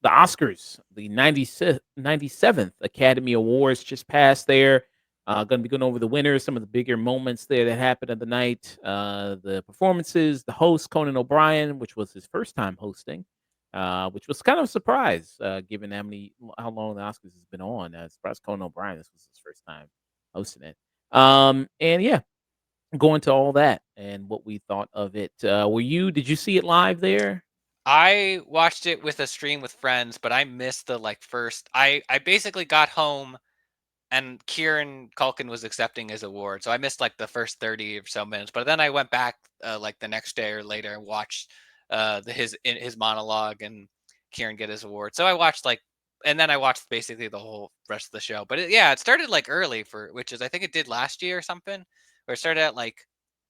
The Oscars, the 97th Academy Awards just passed there. Going to be going over the winners, some of the bigger moments there that happened of the night, the performances, the host Conan O'Brien, which was his first time hosting, which was kind of a surprise given how long the Oscars has been on. Surprised Conan O'Brien this was his first time hosting it. And yeah, going to all that and what we thought of it. Did you see it live there? I watched it with a stream with friends, but I missed the like first. I basically got home and Kieran Culkin was accepting his award, so I missed like the first 30 or so minutes. But then I went back like the next day or later and watched his monologue and Kieran get his award. So I watched like, and then I watched basically the whole rest of the show. But yeah, it started like early for which is I think it did last year or something, where it started at like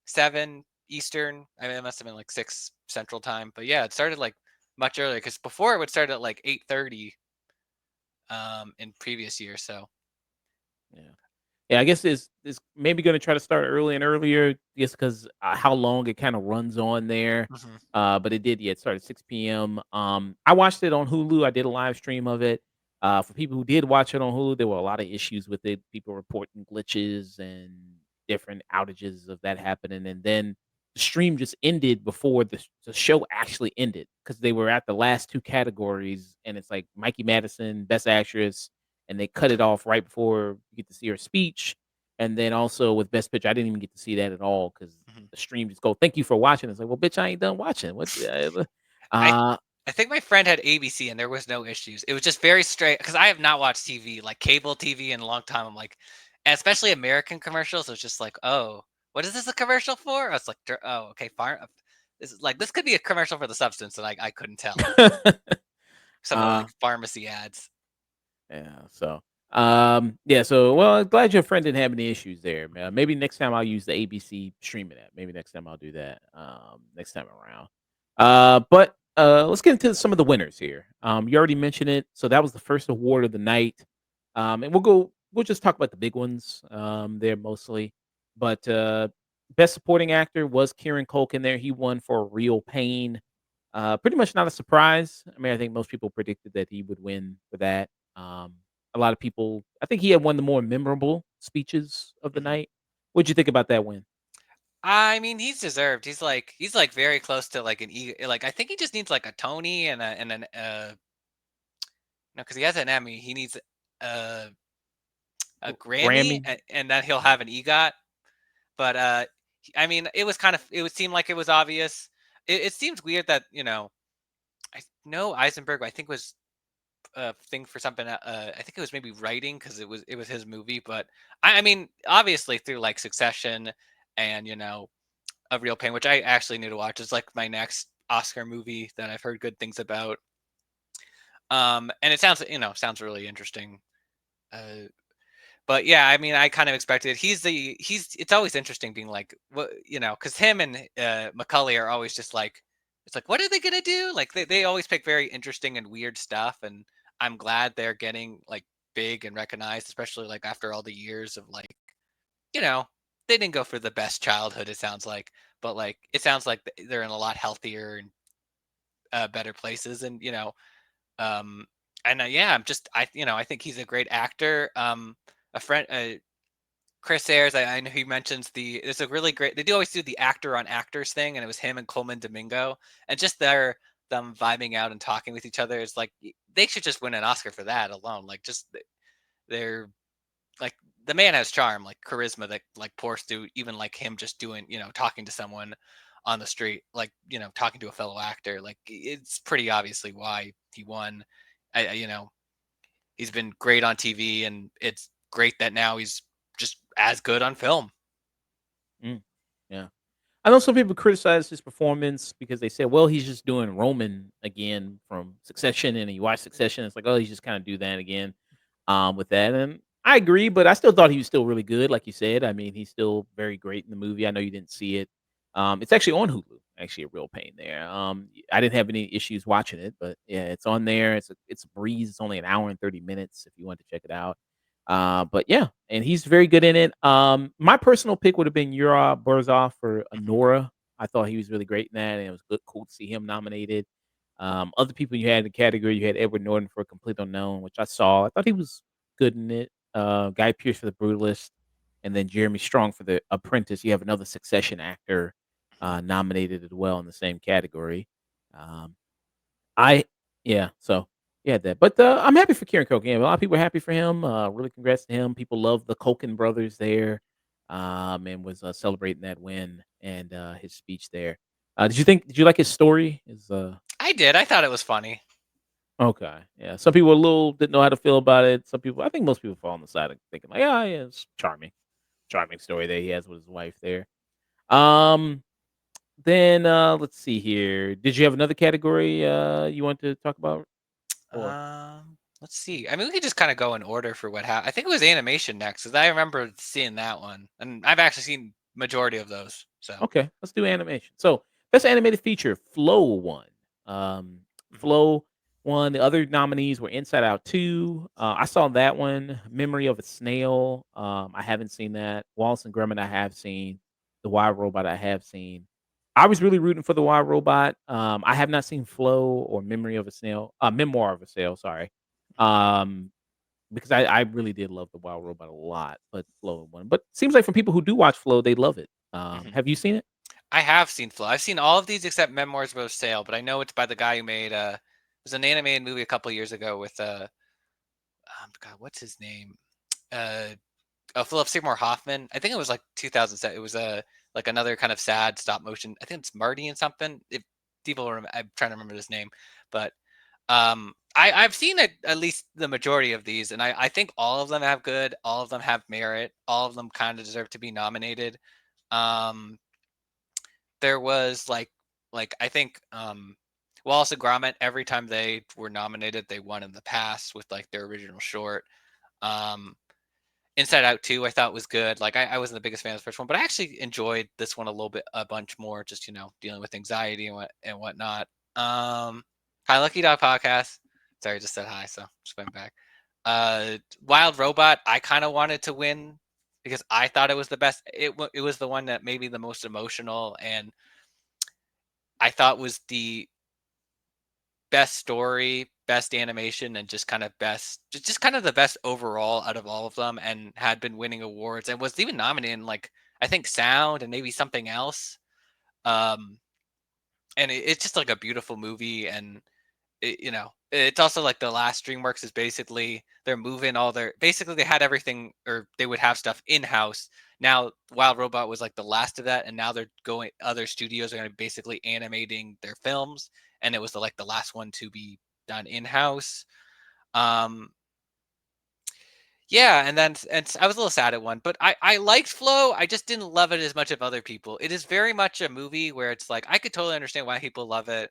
7 Eastern. I mean, it must have been like 6 Central Time. But yeah, it started like much earlier because before it would start at like 8:30 in previous years. So. Yeah. Yeah, I guess it's maybe gonna try to start early and earlier just 'cause, how long it kinda runs on there. Mhm. But it did, yeah, it started 6 p.m. I watched it on Hulu, I did a live stream of it. For people who did watch it on Hulu, there were a lot of issues with it, people reporting glitches and different outages of that happening, and then the stream just ended before the show actually ended because they were at the last 2 categories, and it's like Mikey Madison, Best Actress, and they cut it off right before you get to see her speech. And then also with Best Picture, I didn't even get to see that at all because Mhm. the stream just go, "Thank you for watching." It's like, "Well, bitch, I ain't done watching." What? I Uh, I think my friend had ABC and there was no issues. It was just very straight because I have not watched TV, like cable TV in a long time. I'm like, and especially American commercials. It's just like, oh, what is this a commercial for? I was like, oh, okay, fine. This is like this could be a commercial for the substance, and I couldn't tell. Some of the uh, like pharmacy ads. yeah. Yeah. So, well, I'm glad your friend didn't have any issues there, man. Maybe next time I'll use the ABC streaming app. Maybe next time I'll do that. Next time around. But let's get into some of the winners here. You already mentioned it, so that was the first award of the night. And We'll just talk about the big ones. There mostly, but best supporting actor was Kieran Culkin. There, he won for Real Pain. Pretty much not a surprise. I mean, I think most people predicted that he would win for that. Um, a lot of people, I think he had one of the more memorable speeches of the Mhm. night. What'd you think about that win? I mean, he's deserved. He's like very close to like an E. Like I think he just needs like a Tony and an no, because he has an Emmy. He needs uh a Grammy, Grammy? and then he'll Yeah. have an EGOT. But I mean, it would seem like it was obvious. It seems weird that I know Eisenberg. I think was a thing for something. I think it was maybe writing because it was his movie. But I mean, obviously through like Succession and A Real Pain, which I actually need to watch. Is like my next Oscar movie that I've heard good things about. And it sounds really interesting. Uh, But yeah, I mean, I kind of expected he's it's always interesting being like what because him and Macaulay are always just like it's like what are they gonna do? Like they always pick very interesting and weird stuff, and I'm glad they're getting like big and recognized, especially like after all the years of like you know they didn't go for the best childhood. It sounds like, but like it sounds like they're in a lot healthier and better places, and um yeah, I think he's a great actor. A friend. Chris Ayres, I know he mentions it's a really great. They do always do the actor on actors thing, and it was him and Coleman Domingo, and just them vibing out and talking with each other is like they should just win an Oscar for that alone. Like just they're like the man has charm, like charisma that like pours through even like him just doing talking to someone on the street, like talking to a fellow actor. Like it's pretty obviously why he won. He's been great on TV, and it's great that now he's just as good on film. Mm, yeah. I know some people criticize his performance because they said, well, he's just doing Roman again from Succession, and you watch Succession, it's like, oh, he's just kind of do that again with that. And I agree, but I still thought he was still really good, like you said. I mean, he's still very great in the movie. I know you didn't see it. It's actually on Hulu. actually a real pain there. I didn't have any issues watching it, but yeah, it's on there. It's a breeze. It's only an hour and 30 minutes if you want to check it out. But yeah, and he's very good in it. My personal pick would have been Yura Burzov for Mhm. Nora. I thought he was really great in that, and it was cool to see him nominated. Other people you had in the category, you had Edward Norton for Complete Unknown, which I saw. I thought he was good in it. Guy Pearce for The Brutalist, and then Jeremy Strong for The Apprentice. You have another Succession actor Mhm. nominated as well in the same category. Um, I yeah, so yeah, that. But I'm happy for Kieran Culkin. A lot of people are happy for him. Really, congrats to him. People love the Culkin brothers there, and was celebrating that win and his speech there. Did you think? Did you like his story? His I did. I thought it was funny. Okay, yeah. Some people a little didn't know how to feel about it. Some people, I think most people fall on the side of thinking like, yeah, yeah, it's charming, charming story that he has with his wife there. Um, then let's see here. Did you have another category you want to talk about? Or Let's see. I mean, we could just kind of go in order for what happened. I think it was animation next, because I remember seeing that one, and I've actually seen majority of those. So, Okay, let's do animation. So best animated feature, Flow won. Um, mhm. Flow won. The other nominees were Inside Out 2. I saw that one. Memory of a Snail. I haven't seen that. Wallace and Gromit I have seen. The Wild Robot I have seen. I was really rooting for the Wild Robot. I have not seen Flow or Memory of a Snail. Memoir of a Snail. Sorry. Um, because I really did love the Wild Robot a lot, but Flow won. But seems like from people who do watch Flow, they love it. Mhm. Have you seen it? I have seen Flow. I've seen all of these except Memoirs of a Sale, but I know it's by the guy who made it was an animated movie a couple years ago with God, what's his name? Uh Philip Seymour Hoffman. I think it was like 2007. It was a like another kind of sad stop motion. I think it's Marty and something. If people I'm trying to remember his name, but I've seen at least the majority of these, and I think all of them have good. All of them have merit. All of them kind of deserve to be nominated. Um, there was like I think Wallace and Gromit. Every time they were nominated, they won in the past with like their original short. Um, Inside Out 2, I thought was good. Like I wasn't the biggest fan of the first one, but I actually enjoyed this one a bunch more, just dealing with anxiety and whatnot. Hi Lucky Dog Podcast. Sorry, I just said hi, so just went back. Wild Robot, I kind of wanted to win because I thought it was the best. It was the one that maybe the most emotional, and I thought was the best story, best animation, and just kind of just kind of the best overall out of all of them, and had been winning awards and was even nominated in like I think sound and maybe something else. Um, and it's just like a beautiful movie, and it's also like the last DreamWorks is basically they're moving all their basically they had everything or they would have stuff in house. Now Wild Robot was like the last of that, and now they're going other studios are going to be basically animating their films, and it was like the last one to be done in house. Um, yeah, and I was a little sad at one, but I liked Flow. I just didn't love it as much of other people. It is very much a movie where it's like I could totally understand why people love it.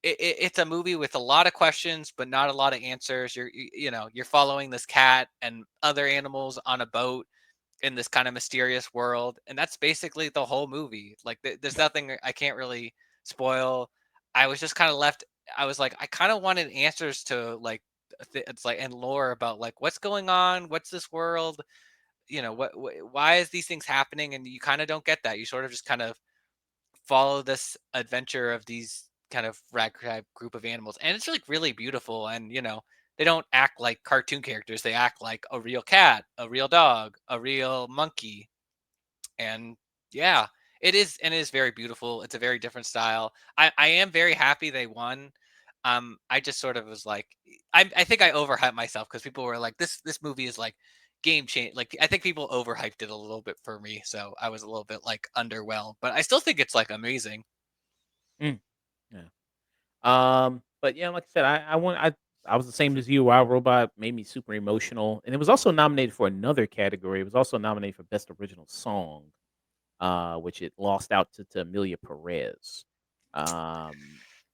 It's a movie with a lot of questions but not a lot of answers. You're following this cat and other animals on a boat in this kind of mysterious world, and that's basically the whole movie. Like there's nothing I can't really spoil. I was just kind of left. I was like I kind of wanted answers to like it's like and lore about like what's going on, what's this world, why is these things happening, and you kind of don't get that. You sort of just kind of follow this adventure of these kind of ragtag group of animals, and it's like really beautiful. And they don't act like cartoon characters; they act like a real cat, a real dog, a real monkey. And yeah, it is very beautiful. It's a very different style. I am very happy they won. I just sort of was like, I think I overhyped myself because people were like, this movie is like game change. Like I think people overhyped it a little bit for me, so I was a little bit like underwhelmed. But I still think it's like amazing. Mm, yeah. But yeah, like I said, I was the same as you. Wild Robot made me super emotional, and it was also nominated for another category. It was also nominated for Best Original Song, which it lost out to Amelia Perez. Um,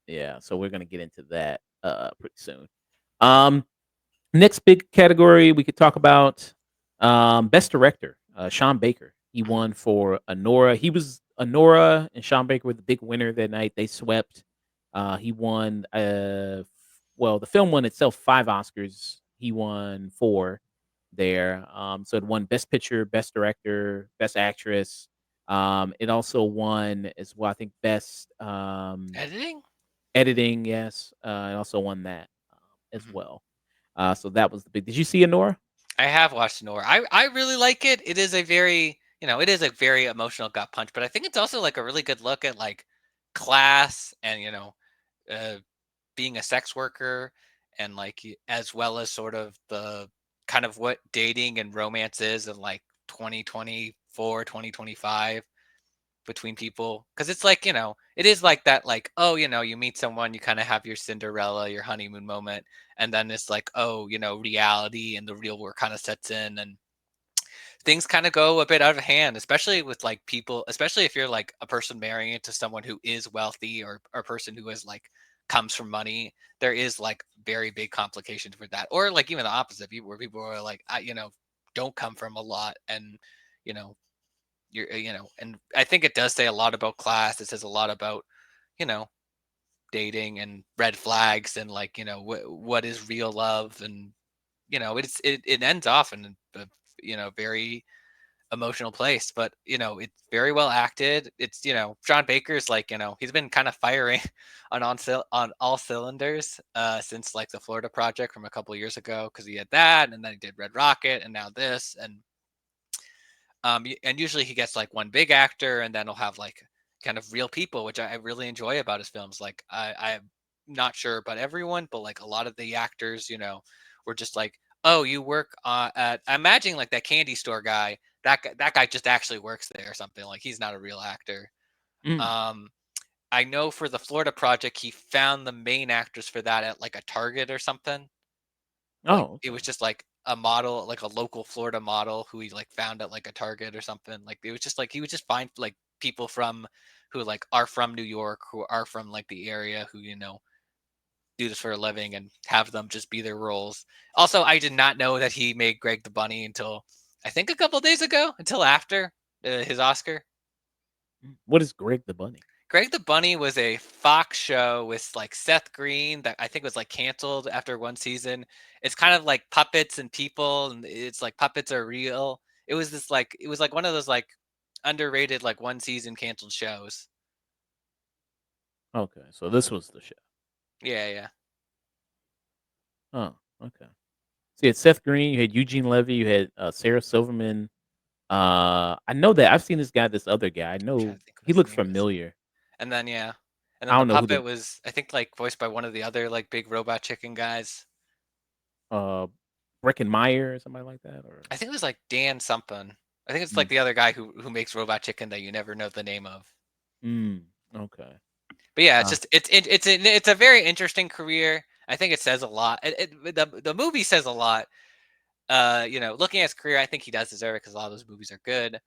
yeah, so we're gonna get into that pretty soon. Um, Next big category we could talk about Best Director, Sean Baker. He Mhm. won for Anora. He was Anora and Sean Baker were the big winner that night. They swept. He won. Well, the film won itself 5 Oscars. He won 4 there. So it won Best Picture, Best Director, Best Actress. It also won as well. I think Best Editing? Editing. Yes, it also won that as Mhm. well. So that was the big. Did you see Anora? I have watched Nora. I really like it. It is a very, it is a very emotional gut punch, but I think it's also like a really good look at like class and, uh, being a sex worker and like as well as sort of the kind of what dating and romance is in like 2024, 2025 between people, because it's like, it is like that, like, oh, you meet someone, you kind of have your Cinderella, your honeymoon moment, and then it's like, oh, reality and the real world kind of sets in, and things kind of go a bit out of hand, especially with like people, especially if you're like a person marrying into someone who is wealthy, or a person who is like comes from money. There is like very big complications with that, or like even the opposite, people where people are like, don't come from a lot, and you know and I think it does say a lot about class. It says a lot about, you know dating and red flags, and like, what is real love, and it ends off in a very emotional place, but it's very well acted. It's, John Baker's like, he's been kind of firing on all cylinders since like the Florida Project from a couple years ago, because he had that, and then he did Red Rocket, and now this, and and usually he gets like one big actor, and then he'll have like kind of real people, which I really enjoy about his films. Like I'm not sure about everyone, but like a lot of the actors, were just like, oh, you work at, I'm imagining like that candy store guy. That guy just actually works there or something. Like he's not a real actor. Mm. Um, I know for the Florida Project, he found the main actors for that at like a Target or something. Like, Oh, it okay. was just, like, a model, like, a local Florida model who he, like, found at, like, a Target or something. Like, it was just, like, he would just find, like, people who, like, are from New York, who are from, like, the area, who, do this for a living, and have them just be their roles. Also, I did not know that he made Greg the Bunny until, I think, a couple days ago, until after, his Oscar. What is Greg the Bunny? Greg the Bunny was a Fox show with like Seth Green that I think was like canceled after one season. It's kind of like puppets and people, and it's like puppets are real. It was like one of those like underrated like one season canceled shows. Okay, so this was the show. Yeah, yeah. Oh, okay. So you had Seth Green, you had Eugene Levy, you had Sarah Silverman. I know that I've seen this guy, this other guy. I I'm trying know to think what he his looked name is. familiar. And then yeah. And I then the don't know who puppet the was, I think, like voiced by one of the other like big robot chicken guys. uh Breckenmeyer or somebody like that, or I think it was like Dan something. I think it's mm, like the other guy who makes robot chicken that you never know the name of. mm, okay. But yeah, it's Uh, just it's a very interesting career. I think it says a lot. The movie says a lot. Looking at his career, I think he does deserve it because a lot of those movies are good.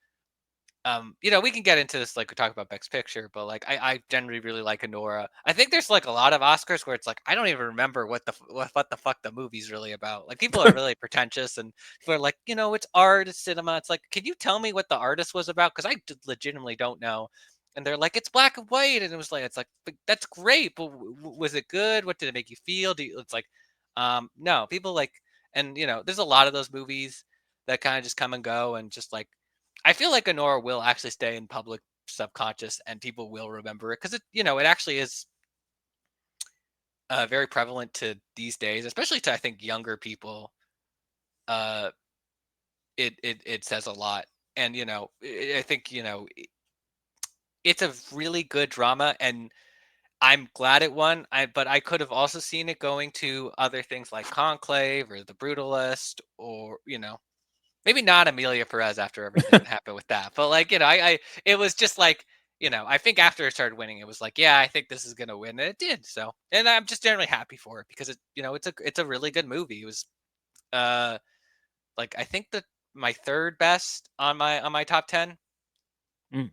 We can get into this like we talk about Best Picture, but like I generally really like Anora. I think there's like a lot of Oscars where it's like I don't even remember what the fuck the movie's really about. Like people are really pretentious, and people are like, it's art, it's cinema. It's like, can you tell me what the artist was about? Because legitimately don't know. And they're like, it's black and white, and it's like, but that's great, but was it good? What did it make you feel? It's like, no, people like, and there's a lot of those movies that kind of just come and go, and just like I feel like Honora will actually stay in public subconscious, and people will remember it because it actually is very prevalent to these days, especially to I think younger people. Uh, it says a lot, and I think it's a really good drama, and I'm glad it won. But I could have also seen it going to other things like Conclave or The Brutalist, or maybe not Amelia Perez after everything that happened with that, but like it was just like I think after it started winning, it was like, yeah, I think this is gonna win, and it did. So, and I'm just generally happy for it because it's a really good movie. It was uh like I think that my third best on my top 10. mm,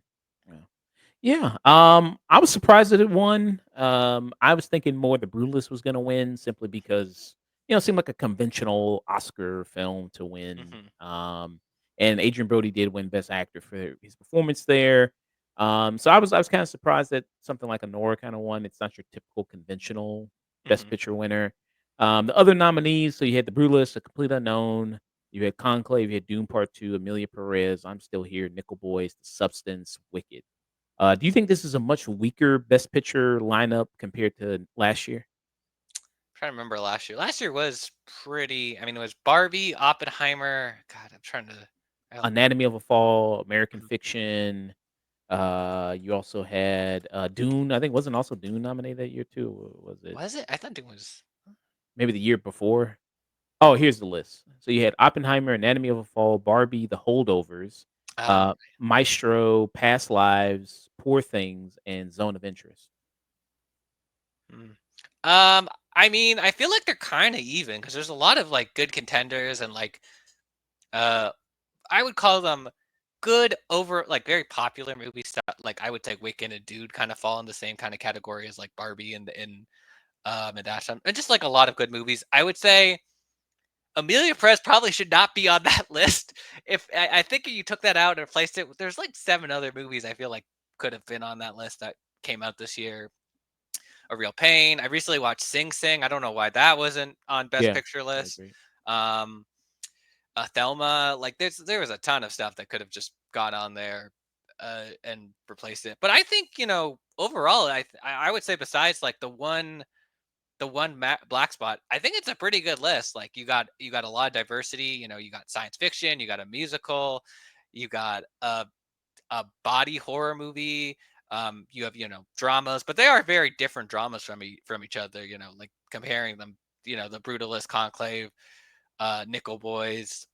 yeah. Yeah, I was surprised that it won. I was thinking more The Brutalist was gonna win simply because, it seemed like a conventional Oscar film to win. Hmm. and Adrian Brody did win Best Actor for his performance there. So I was kind of surprised that something like a Nora kind of won. It's not your typical conventional Best Hmm. Picture winner. The other nominees, so you had The Brutalist, A Complete Unknown, you had Conclave, you had Doom Part Two, Amelia Perez, I'm Still Here, Nickel Boys, The Substance, Wicked. Do you think this is a much weaker Best Picture lineup compared to last year? Trying to remember last year. Last year was pretty. I mean, it was Barbie, Oppenheimer. God, I'm trying to. I, Anatomy of a Fall, American mhm. Fiction. You also had Dune. I think wasn't also Dune nominated that year too. Or was it Was it? I thought it was. maybe the year before? Oh, here's the list. So you had Oppenheimer, Anatomy of a Fall, Barbie, The Holdovers, Oh. Maestro, Past Lives, Poor Things, and Zone of Interest. Mm. Um, I mean, I feel like they're kind of even because there's a lot of like good contenders and like uh, I would call them good over like very popular movie stuff. Like I would say Wicked and Dude kind of fall in the same kind of category as like Barbie and Dash and just like a lot of good movies. I would say Amelia Perez probably should not be on that list. If I think if you took that out and replaced it, there's like seven other movies I feel like could have been on that list that came out this year. A Real Pain. I recently watched Sing Sing. I don't know why that wasn't on Best Yeah, Picture I list. agree. Um, Thelma. Like there was a ton of stuff that could have just got on there and replaced it. But I think overall, I would say besides like the one black spot, I think it's a pretty good list. Like you got a lot of diversity. You got science fiction, you got a musical, you got a body horror movie. You have dramas, but they are very different dramas from each other. Like comparing them. The Brutalist, Conclave, Nickel Boys.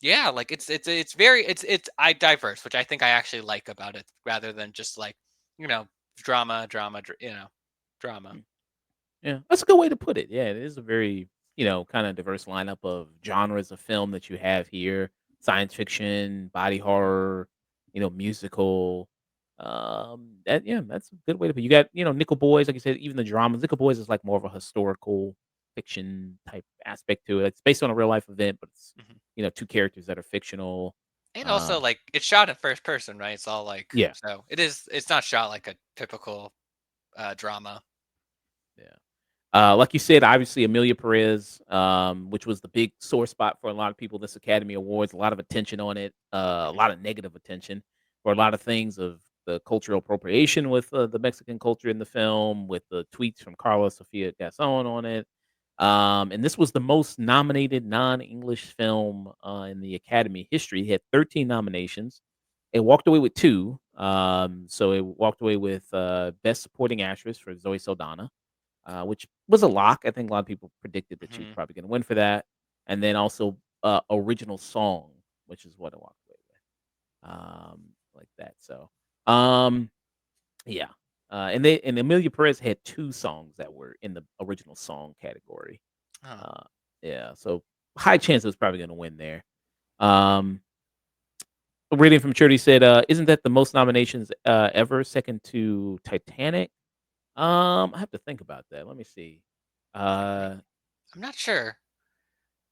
Yeah, like it's very it's I diverse, which I think I actually like about it, rather than just like you know drama. Mm. Yeah, that's a good way to put it. Yeah, it is a very, kind of diverse lineup of genres of film that you have here. Science fiction, body horror, musical. That's a good way to put. You got, Nickel Boys, like you said, even the dramas. Nickel Boys is like more of a historical fiction type aspect to it. It's based on a real life event, but it's, Mhm. two characters that are fictional. And also, Um, like, it's shot in first person, right? It's all like yeah, so it's not shot like a typical drama. yeah. Like you said, obviously Amelia Perez, which was the big sore spot for a lot of people this Academy Awards, a lot of attention on it, a Mhm. lot of negative attention for a lot of things of the cultural appropriation with the Mexican culture in the film, with the tweets from Carla Sofia Gasson on it. And this was the most nominated non-English film in the Academy history. It had 13 nominations. It walked away with two. So it walked away with Best Supporting Actress for Zoe Saldana, which was a lock. I think a lot of people predicted that she was Mhm. probably going to win for that, and then also original song, which is what I walked away with, like that. So, um, yeah, and Amelia Perez had two songs that were in the original song category. Oh. Uh, yeah, so high chance it was probably going to win there. Um, a reading from Charity said, "Isn't that the most nominations ever, second to Titanic?" I have to think about that. Let me see. Really? Uh, I'm not sure.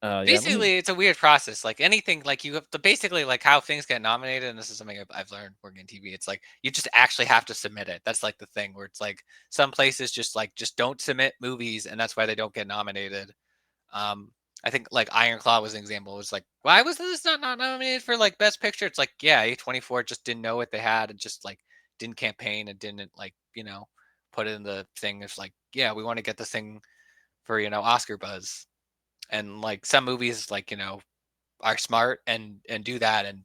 yeah, let me. Basically, it's a weird process. Like anything, like you have to basically like how things get nominated, and this is something I've learned working in TV. It's like you just actually have to submit it. That's like the thing where it's like some places just don't submit movies, and that's why they don't get nominated. Um, I think like Iron Claw was an example. It was like, why was this not nominated for like Best Picture? It's like, yeah, A24 just didn't know what they had and just like didn't campaign and didn't like put it in the thing. It's like, yeah, we want to get this thing for Oscar buzz. And like some movies like are smart and do that, and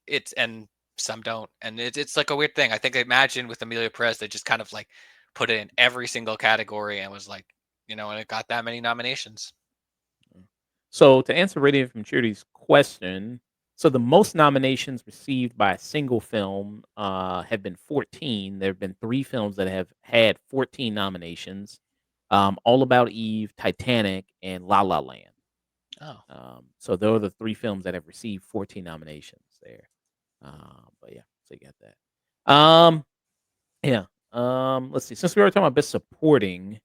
it's and some don't, and it's like a weird thing. I think I imagine with Amelia Perez they just kind of like put it in every single category and was like and it got that many nominations. So to answer Radiant from Charity's question, so the most nominations received by a single film have been 14. There have been three films that have had 14 nominations: All About Eve, Titanic, and La La Land. Oh. So those are the three films that have received 14 nominations there. But yeah, so you got that. Yeah. Let's see. Since we were talking about best supporting,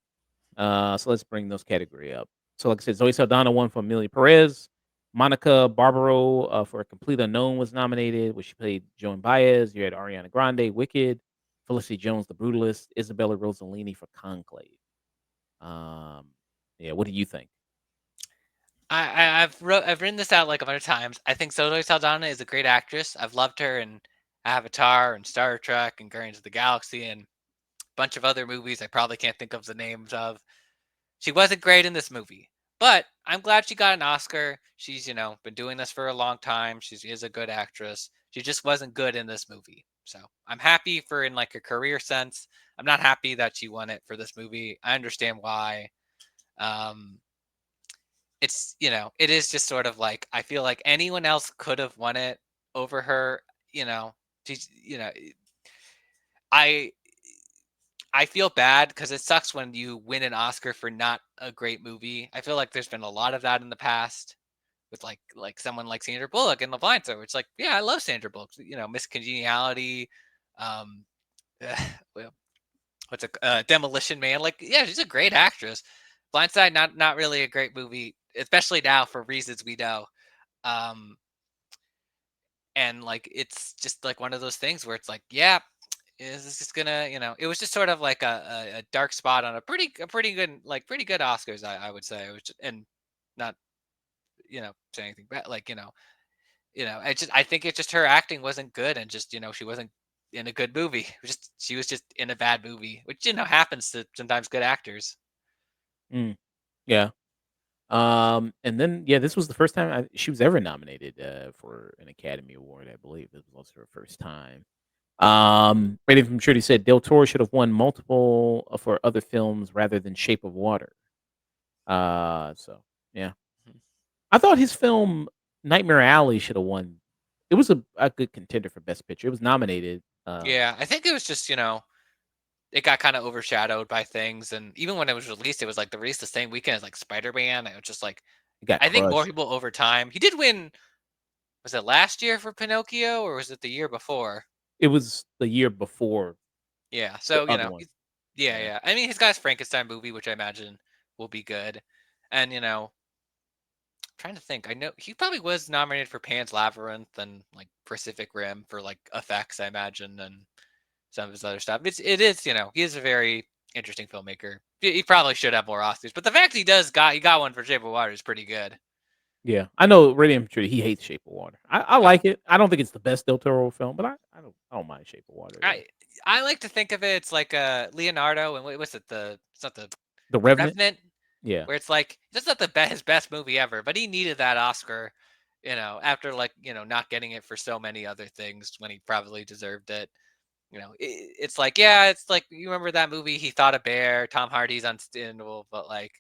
so let's bring those category up. So like I said, Zoe Saldana won for Amelia Perez. Monica Barbaro for Complete Unknown was nominated, where she played Joan Baez. You had Ariana Grande, Wicked, Felicity Jones, The Brutalist, Isabella Rossellini for Conclave. Um, yeah, what do you think? I've written this out like a bunch of times. I think Zoe Saldana is a great actress. I've loved her in Avatar and Star Trek and Guardians of the Galaxy and a bunch of other movies I probably can't think of the names of. She wasn't great in this movie, but I'm glad she got an Oscar. She's, been doing this for a long time. She is a good actress. She just wasn't good in this movie. So I'm happy for in like a career sense. I'm not happy that she won it for this movie. I understand why. Um, it's, it is just sort of like I feel like anyone else could have won it over her. You know, she's, I I feel bad because it sucks when you win an Oscar for not a great movie. I feel like there's been a lot of that in the past with like someone like Sandra Bullock in The Blind Side. It's like, yeah, I love Sandra Bullock. Miss Congeniality, um, well, what's a Demolition Man? Like, yeah, she's a great actress. Blindside, not really a great movie, especially now for reasons we know. Um, and like it's just like one of those things where it's like, yeah, is this just gonna, it was just sort of like a dark spot on a pretty good pretty good Oscars, I would say, which and not say anything bad, like I think it's just her acting wasn't good, and just she wasn't in a good movie. She was just in a bad movie, which happens to sometimes good actors. Mm, yeah. And then yeah, this was the first time she was ever nominated for an Academy Award. I believe this was also her first time. Rating from Trudy said Del Toro should have won multiple for other films rather than Shape of Water. So yeah, Mhm. I thought his film Nightmare Alley should have won. It was a good contender for Best Picture. It was nominated. Yeah, I think it was just it got kind of overshadowed by things, and even when it was released, it was like the release the same weekend as like Spider-Man. It was just like It got I think more crushed. people over time. He did win. Was it last year for Pinocchio or was it the year before? It was the year before Yeah. the So other one. yeah, Yeah, yeah. I mean, he's got his Frankenstein movie, which I imagine will be good, and trying to think. I know he probably was nominated for Pan's Labyrinth and like Pacific Rim for like effects, I imagine, and some of his other stuff. It is he is a very interesting filmmaker. He probably should have more Oscars, but the fact he got one for Shape of Water is pretty good. yeah. I know. Rating from Trudy, he hates Shape of Water. I Oh, like it. I don't think it's the best Del Toro film, but I don't mind Shape of Water though. I like to think of it. It's like Leonardo and what's it? It's not The the Revenant. Revenant, Yeah, where it's like that's not his best movie ever, but he needed that Oscar. After like not getting it for so many other things when he probably deserved it. It's like, yeah, it's like you remember that movie He Thought a Bear, Tom Hardy's unstandable, but like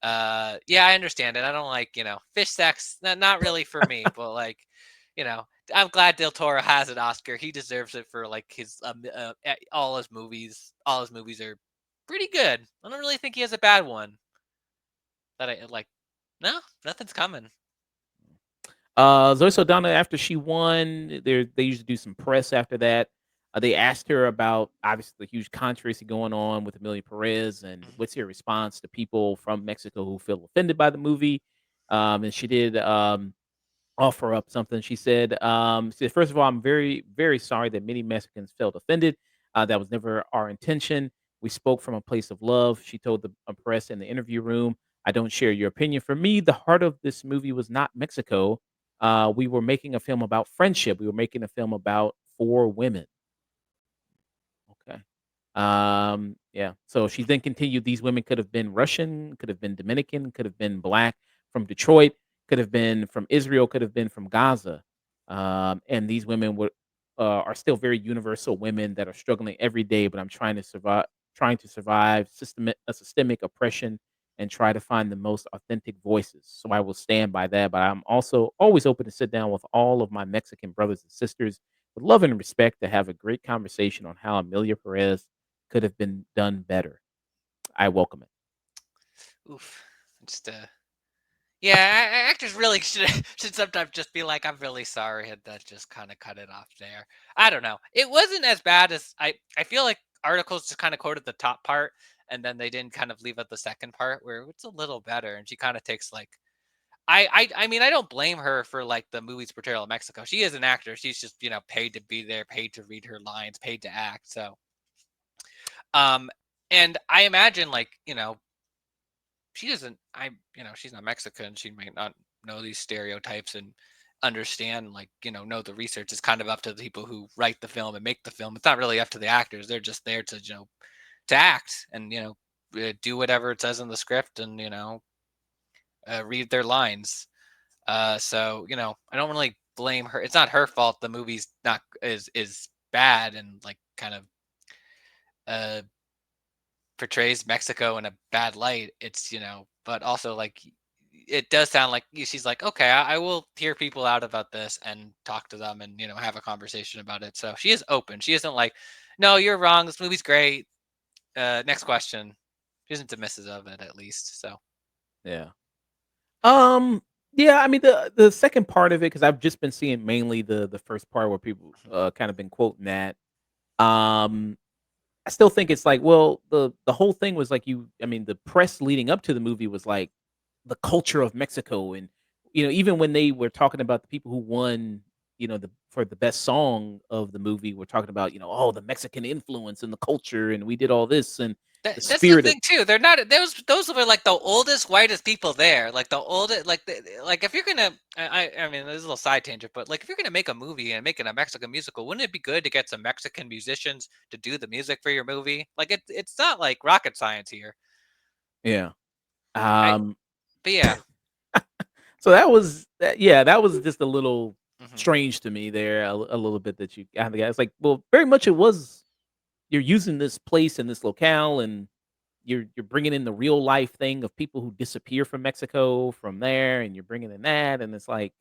yeah, I understand it. I don't like, fish sex, not really for me, but like, you know, I'm glad Del Toro has an Oscar. He deserves it for like his all his movies. All his movies are pretty good. I don't really think he has a bad one that I like. No, nothing's coming. Zoe Saldana, after she won, they usually do some press after that. They asked her about obviously the huge controversy going on with Amelia Perez and Mhm. what's your response to people from Mexico who feel offended by the movie. And she did offer up something. She said, first of all, I'm very, very sorry that many Mexicans felt offended. That was never our intention. We spoke from a place of love. She told the press in the interview room, I don't share your opinion. For me, the heart of this movie was not Mexico. We were making a film about friendship. We were making a film about four women. Okay. Yeah. So she then continued, these women could have been Russian, could have been Dominican, could have been black from Detroit, could have been from Israel, could have been from Gaza. And these women are still very universal women that are struggling every day, but I'm trying to survive systemic oppression and try to find the most authentic voices. So I will stand by that. But I'm also always open to sit down with all of my Mexican brothers and sisters with love and respect to have a great conversation on how Amelia Perez could have been done better. I welcome it. Oof, just yeah, actors really should sometimes just be like, "I'm really sorry," and then just kind of cut it off there. I don't know. It wasn't as bad as I feel like articles just kind of quoted the top part, and then they didn't kind of leave out the second part where it's a little better. And she kind of takes like I mean, I don't blame her for like the movie's portrayal of Mexico. She is an actor. She's just, paid to be there, paid to read her lines, paid to act. So, um, and I imagine like, she doesn't. She's not Mexican. She might not know these stereotypes and understand like, know the research is kind of up to the people who write the film and make the film. It's not really up to the actors. They're just there to, to act and, do whatever it says in the script and, read their lines. So I don't really blame her. It's not her fault. The movie's not is bad and like kind of uh portrays Mexico in a bad light. It's but also like it does sound like she's like, okay, I will hear people out about this and talk to them and have a conversation about it. So she is open. She isn't like, no, you're wrong. This movie's great. Next question. She isn't dismissive of it at least. So Yeah. Um, yeah, I mean, the second part of it, because 'cause I've just been seeing mainly the first part where people, mhm. kind of been quoting that. Um, I still think it's like, well, the whole thing was like I mean, the press leading up to the movie was like the culture of Mexico and, even when they were talking about the people who won, for the best song of the movie, we're talking about, "Oh, the Mexican influence and the culture, and we did all this, and the That's the spirit of." thing too. They're not those were like the oldest, whitest people there. Like the oldest, like if you're gonna, I mean, this is a little side tangent, but like if you're gonna make a movie and make it a Mexican musical, wouldn't it be good to get some Mexican musicians to do the music for your movie? Like it's not like rocket science here. Yeah. I Um but yeah. So that was just a little Hmm. strange to me there, a little bit that you kinda got it's like, well, very much it was you're using this place and this locale, and you're bringing in the real life thing of people who disappear from Mexico from there, and you're bringing in that, and it's like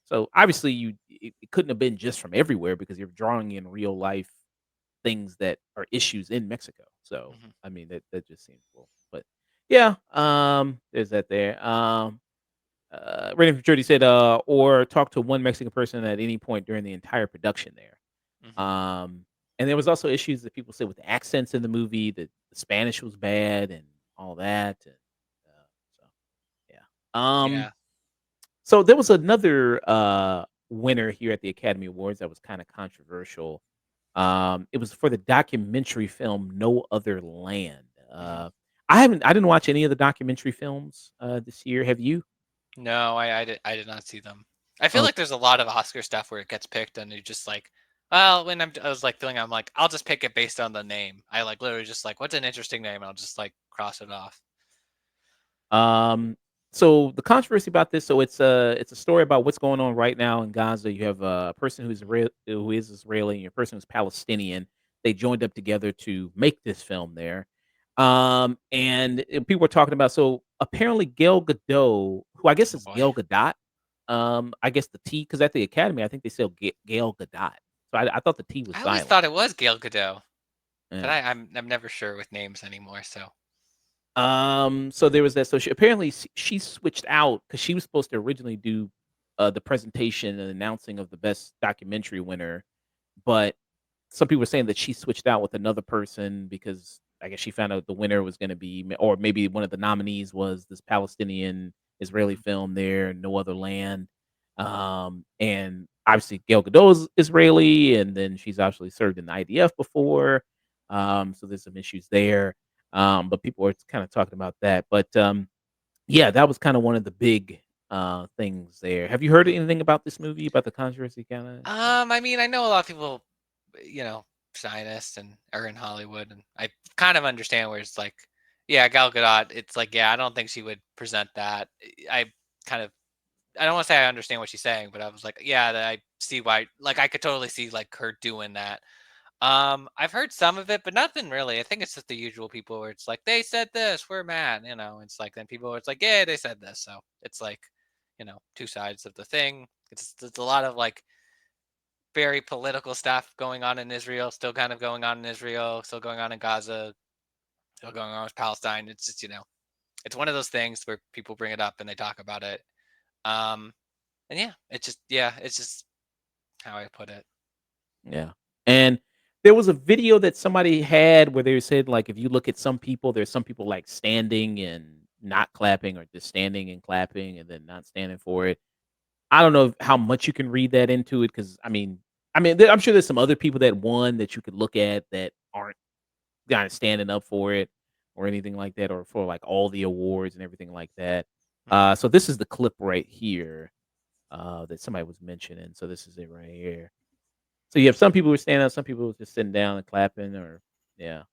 so obviously it couldn't have been just from everywhere because you're drawing in real life things that are issues in Mexico. So, Hmm. I mean, that just seems cool, but yeah, there's that there, Rating from Trudy said, or talk to one Mexican person at any point during the entire production there. Hmm. And there was also issues that people said with the accents in the movie, that the Spanish was bad and all that. And so, yeah. Yeah. So there was another winner here at the Academy Awards that was kind of controversial. It was for the documentary film No Other Land. Hmm. I didn't watch any of the documentary films this year. Have you? No, I did not see them. I feel like there's a lot of Oscar stuff where it gets picked and you just like, well, when I was like feeling, I'm like, I'll just pick it based on the name. I like literally just like, what's an interesting name? And I'll just like cross it off. Um, so the controversy about this, so it's a story about what's going on right now in Gaza. You have a person who is Israeli and a person who's Palestinian. They joined up together to make this film there. And people were talking about so apparently Gail Gadot, who I guess Oh is boy. Gail Gadot. I guess the T because at the Academy I think they say Gail Gadot. So I thought the T was I always silent. thought it was Gail Godot, but Yeah. I'm never sure with names anymore. So. So there was that. So she switched out because she was supposed to originally do the presentation and announcing of the best documentary winner, but some people were saying that she switched out with another person because I guess she found out the winner was going to be, or maybe one of the nominees was this Palestinian Israeli Mhm. film there, No Other Land. And obviously Gail Gadot is Israeli, and then she's actually served in the IDF before. So there's some issues there. But people were kind of talking about that. But yeah, that was kind of one of the big things there. Have you heard anything about this movie, about the controversy kind of? I mean, I know a lot of people, you know, Zionists and are in Hollywood, and I kind of understand where it's like, yeah, Gal Gadot. It's like, yeah, I don't think she would present that. I kind of I don't want to say I understand what she's saying, but I was like, yeah, I see why. Like, I could totally see like her doing that. I've heard some of it, but nothing really. I think it's just the usual people where it's like they said this, we're mad. It's like then people it's like, yeah, they said this. So it's like, two sides of the thing. It's a lot of like very political stuff going on in Israel, still kind of going on in Israel, still going on in Gaza, still going on with Palestine. It's just it's one of those things where people bring it up and they talk about it. Um, and it's just how I put it. Yeah. And there was a video that somebody had where they said, like, if you look at some people, there's some people like standing and not clapping or just standing and clapping and then not standing for it. I don't know how much you can read that into it because I'm sure there's some other people that won that you could look at that aren't kinda standing up for it or anything like that, or for, like, all the awards and everything like that. Mhm. So this is the clip right here, that somebody was mentioning, so this is it right here. So you have some people who are standing up, some people who are just sitting down and clapping or yeah.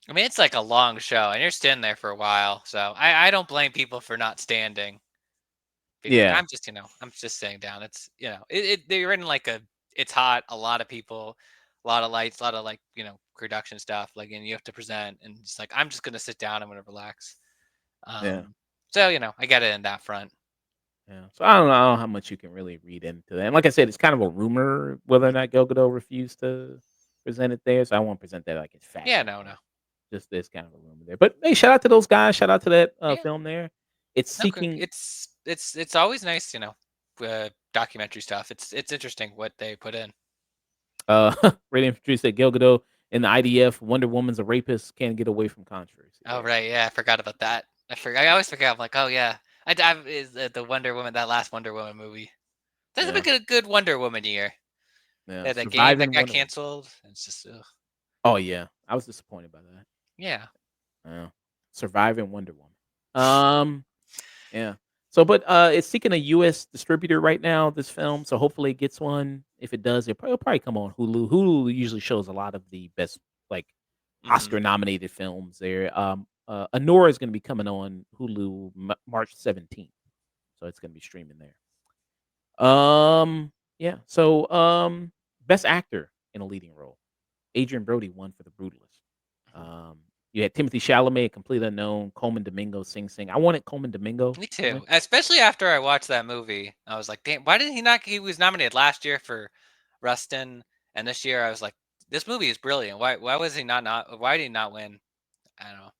I mean, it's like a long show, and you're sitting there for a while, so I don't blame people for not standing. Being like, Yeah, I'm just sitting down. It's they're in like a it's hot, a lot of people, a lot of lights, a lot of like production stuff. Like, and you have to present, and it's like I'm just gonna sit down. I'm gonna relax. yeah, So I get it in that front. yeah. So I don't know how much you can really read into that, and like I said, it's kind of a rumor whether or Mhm. not Gal Gadot refused to present it there, so I won't present that like it's fact Yeah, or no, no, anything. Just there's kind of a rumor there. But hey, shout out to those guys, shout out to that, yeah, film there. It's no. seeking It's always nice, documentary stuff. It's interesting what they put in. Rated Infantry said Gal Gadot in the IDF, Wonder Woman's a rapist, can't get away from controversy Oh there. right, yeah, I forgot about that. I always forget. I'm like, oh yeah, I is the Wonder Woman, that last Wonder Woman movie. That's Yeah, been a good Wonder Woman year. yeah, Yeah, that game that surviving got Wonder Woman. canceled. It's just ugh. Oh, yeah, I was disappointed by that. Yeah. Yeah, surviving Wonder Woman. Um, yeah. So, but, it's seeking a US distributor right now, this film, so hopefully it gets one. If it does, it'll probably come on Hulu. Hulu usually shows a lot of the best, like, Mhm. Oscar-nominated films there. Anora is gonna be coming on Hulu March 17th, so it's gonna be streaming there. Yeah. So, best actor in a leading role. Adrian Brody won for The Brutalist. Mhm. Um, you had Timothy Chalamet, Complete Unknown, Coleman Domingo, Sing Sing. I wanted Coleman Domingo Me to win. too. Especially after I watched that movie, I was like, "Damn, why did he not?" He was nominated last year for Rustin, and this year I was like, "This movie is brilliant. Why was he not? Why did he not win?" I don't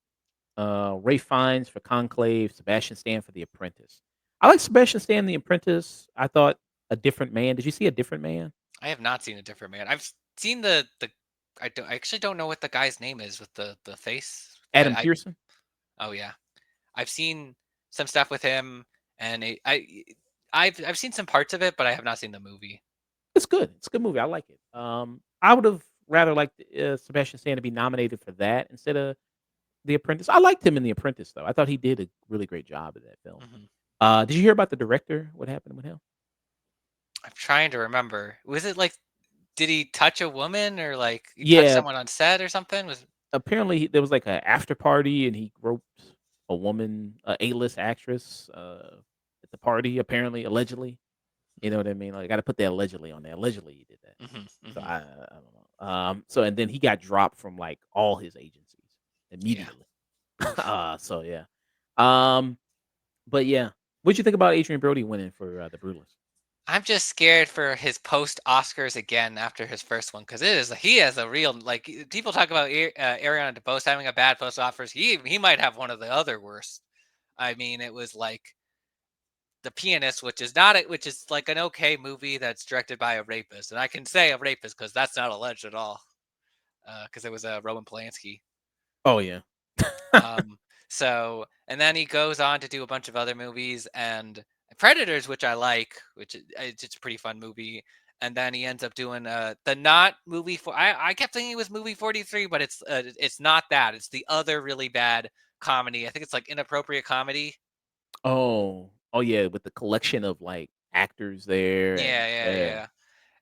know. Ray Fiennes for Conclave, Sebastian Stan for The Apprentice. I like Sebastian Stan, The Apprentice. I thought A Different Man. Did you see A Different Man? I have not seen A Different Man. Seen the. I actually don't know what the guy's name is with the face, but Adam Pearson. oh yeah, I've seen some stuff with him, and I've seen some parts of it, but I have not seen the movie. It's good. It's a good movie. I like it. I would have rather liked Sebastian Stan to be nominated for that instead of The Apprentice. I liked him in The Apprentice, though. I thought he did a really great job in that film. Mhm. Did you hear about the director? What happened with him? I'm trying to remember. Was it like, did he touch a woman or like he touched Yeah, someone on set or something? Was apparently there was like a after party, and he groped a woman, a A-list actress, at the party. Apparently, allegedly. You know what I mean? Like, I got to put that allegedly on there. Allegedly, he did that. Mhm, So mhm. I don't know. So and then he got dropped from like all his agencies Yeah. immediately. Oof. So yeah. Um, but yeah, what'd you think about Adrian Brody winning for The Brutalist? I'm just scared for his post Oscars again after his first one because he has a real like people talk about Ariana DeBose having a bad post Oscars. He might have one of the other worst. I mean, it was like The Pianist, which is like an okay movie that's directed by a rapist, and I can say a rapist because that's not alleged at all. Because it was Roman Polanski. Oh yeah. Um, and then he goes on to do a bunch of other movies and Predators, which I like, it's a pretty fun movie. And then he ends up doing the not movie for I kept thinking it was movie 43, but it's not that. It's the other really bad comedy. I think it's like inappropriate comedy. Oh. Oh yeah, with the collection of like actors there and Yeah, yeah, yeah. yeah.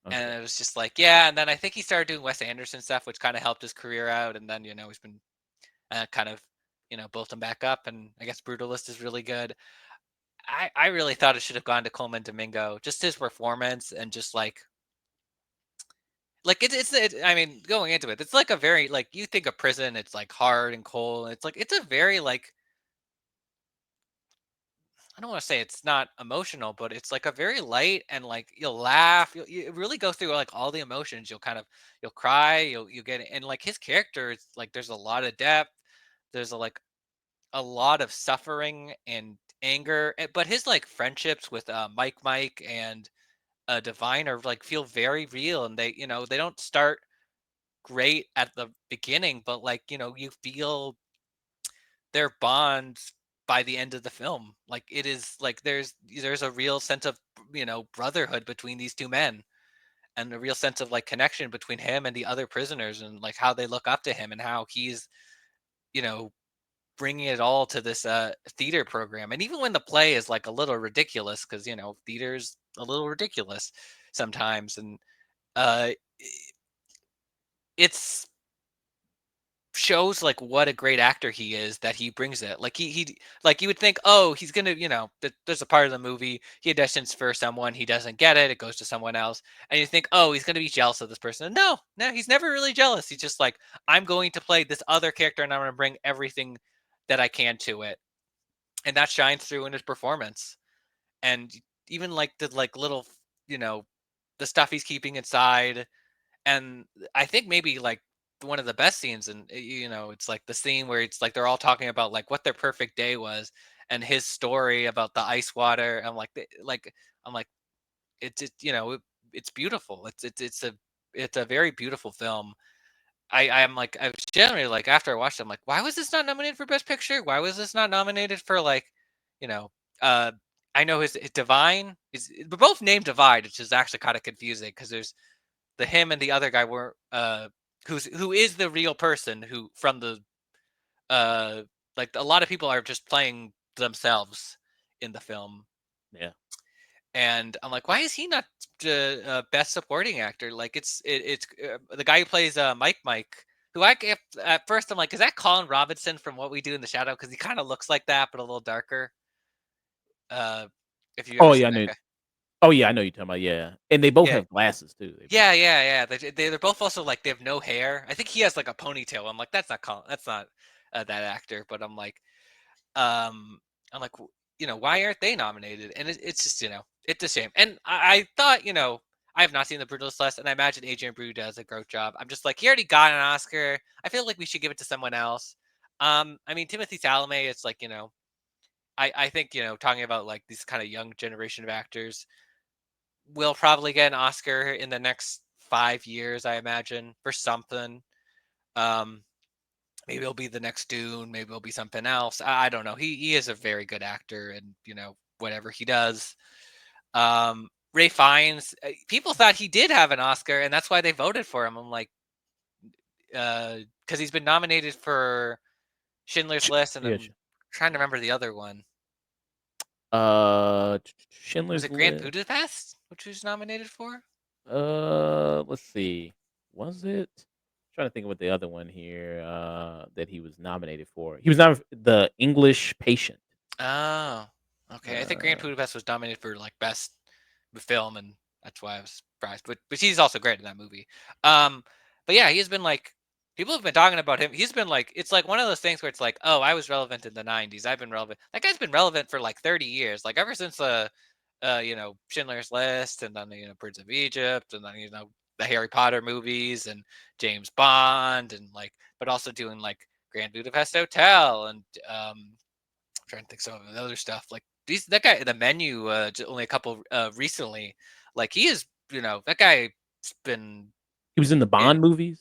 Okay. And it was just like, yeah. And then I think he started doing Wes Anderson stuff, which kind of helped his career out. And then he's been kind of built him back up. And I guess Brutalist is really good. I really thought it should have gone to Coleman Domingo. Just his performance and just like I mean, going into it, it's like a very like you think of prison, it's like hard and cold. And it's like it's a very like I don't want to say it's not emotional, but it's like a very light and like you'll laugh. You really go through like all the emotions. You'll cry. You get and like his character is like there's a lot of depth. There's a lot of suffering and anger, but his like friendships with Mike and Divine are like feel very real, and they don't start great at the beginning, but like you feel their bond by the end of the film. Like it is like there's a real sense of brotherhood between these two men, and a real sense of like connection between him and the other prisoners, and like how they look up to him and how he's you know bringing it all to this theater program. And even when the play is like a little ridiculous, because theater's a little ridiculous sometimes, and uh it's shows like what a great actor he is, that he brings it. Like he like you would think, oh, he's gonna, there's a part of the movie he auditions for someone, he doesn't get it, it goes to someone else, and you think, oh, he's gonna be jealous of this person. No, no, he's never really jealous. He's just like, I'm going to play this other character, and I'm gonna bring everything that I can to it, and that shines through in his performance. And even like the like little, you know, the stuff he's keeping inside. And I think maybe like one of the best scenes, and it's like the scene where it's like they're all talking about like what their perfect day was, and his story about the ice water. I'm like, I'm like, it's beautiful. It's a very beautiful film. I'm like, I was generally like, after I watched it, I'm like, why was this not nominated for Best Picture? Why was this not nominated for like, you know, uh, I know his Divine is, we're both named Divide, which is actually kind of confusing because there's the him and the other guy were who is the real person who from the uh like a lot of people are just playing themselves in the film. Yeah. And I'm like, why is he not the best supporting actor? Like it's the guy who plays Mike, who at first I'm like, is that Colin Robinson from What We Do in the Shadow? Because he kind of looks like that, but a little darker. uh if you Oh ever yeah, seen I that know. guy. Oh yeah, I know you're talking about. Yeah, and they both Yeah. have glasses too. They both. Yeah. They're both also like, they have no hair. I think he has like a ponytail. I'm like, that's not Colin. That's not that actor. But um, I'm like, why aren't they nominated? And it's just, it's a shame. And I thought, I have not seen the Brutalist List, and I imagine Adrian Brody does a great job. I'm just like, he already got an Oscar. I feel like we should give it to someone else. I mean, Timothy Chalamet. It's like, I think, talking about like these kind of young generation of actors, will probably get an Oscar in the next 5 years, I imagine, for something. Um, maybe it'll be the next Dune. Maybe it'll be something else. I don't know. He is a very good actor, and whatever he does. Ray Fiennes. People thought he did have an Oscar, and that's why they voted for him. I'm like, because he's been nominated for Schindler's List, and Yeah. I'm trying to remember the other one. Was Schindler's it Grand List. Budapest, which he was nominated for? Let's see. Was it? Trying to think of what the other one here that he was nominated for. He was not the English Patient. Oh, okay. I think Grand Uh, Budapest was nominated for like best film, and that's why I was surprised. But he's also great in that movie. Um, but yeah, he's been like, people have been talking about him. He's been like, it's like one of those things where it's like, oh, I was relevant in the '90s. I've been relevant. That guy's been relevant for like 30 years, like ever since Schindler's List, and then Prince of Egypt, and then the Harry Potter movies, and James Bond, and like, but also doing like Grand Budapest Hotel, and trying to think some of the other stuff. Like that guy, the Menu, only a couple recently. Like he is, that guy's been. he was in the It, Bond movies.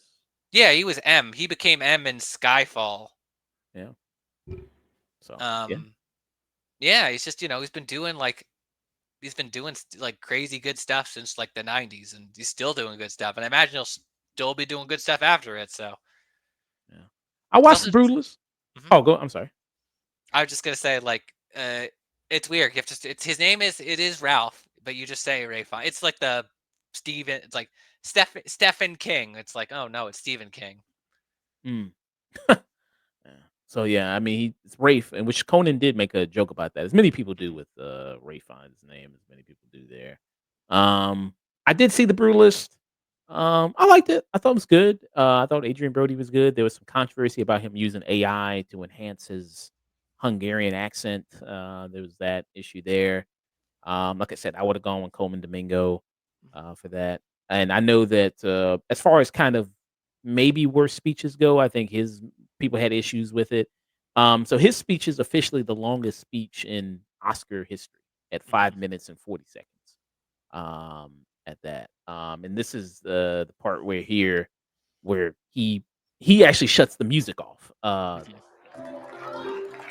yeah, he was M. He became M in Skyfall. Yeah. So yeah. Um, yeah, he's just he's been doing like crazy good stuff since like the '90s, and he's still doing good stuff. And I imagine he'll still be doing good stuff after it. So Yeah. I it's watched also. The Brutalist. Mhm. Oh, go. I'm sorry. I was just gonna say, like, it's weird. You have to. It's his name is Ralph, but you just say Ray Fine. It's like the Stephen. It's like Stephen King. It's like, oh no, it's Stephen King. Mm. Yeah. So yeah, I mean, it's Rafe, and which Conan did make a joke about that, as many people do with Rafe Fiennes' name, as many people do there. Um, I did see The Brutalist. I liked it. I thought it was good. I thought Adrian Brody was good. There was some controversy about him using AI to enhance his Hungarian accent. There was that issue there. Like I said, I would have gone with Coleman Domingo for that. And I know that as far as kind of maybe worse speeches go, I think his people had issues with it. So his speech is officially the longest speech in Oscar history at Mm-hmm. 5 minutes and 40 seconds. At that, and this is the part where he actually shuts the music off. Mm-hmm.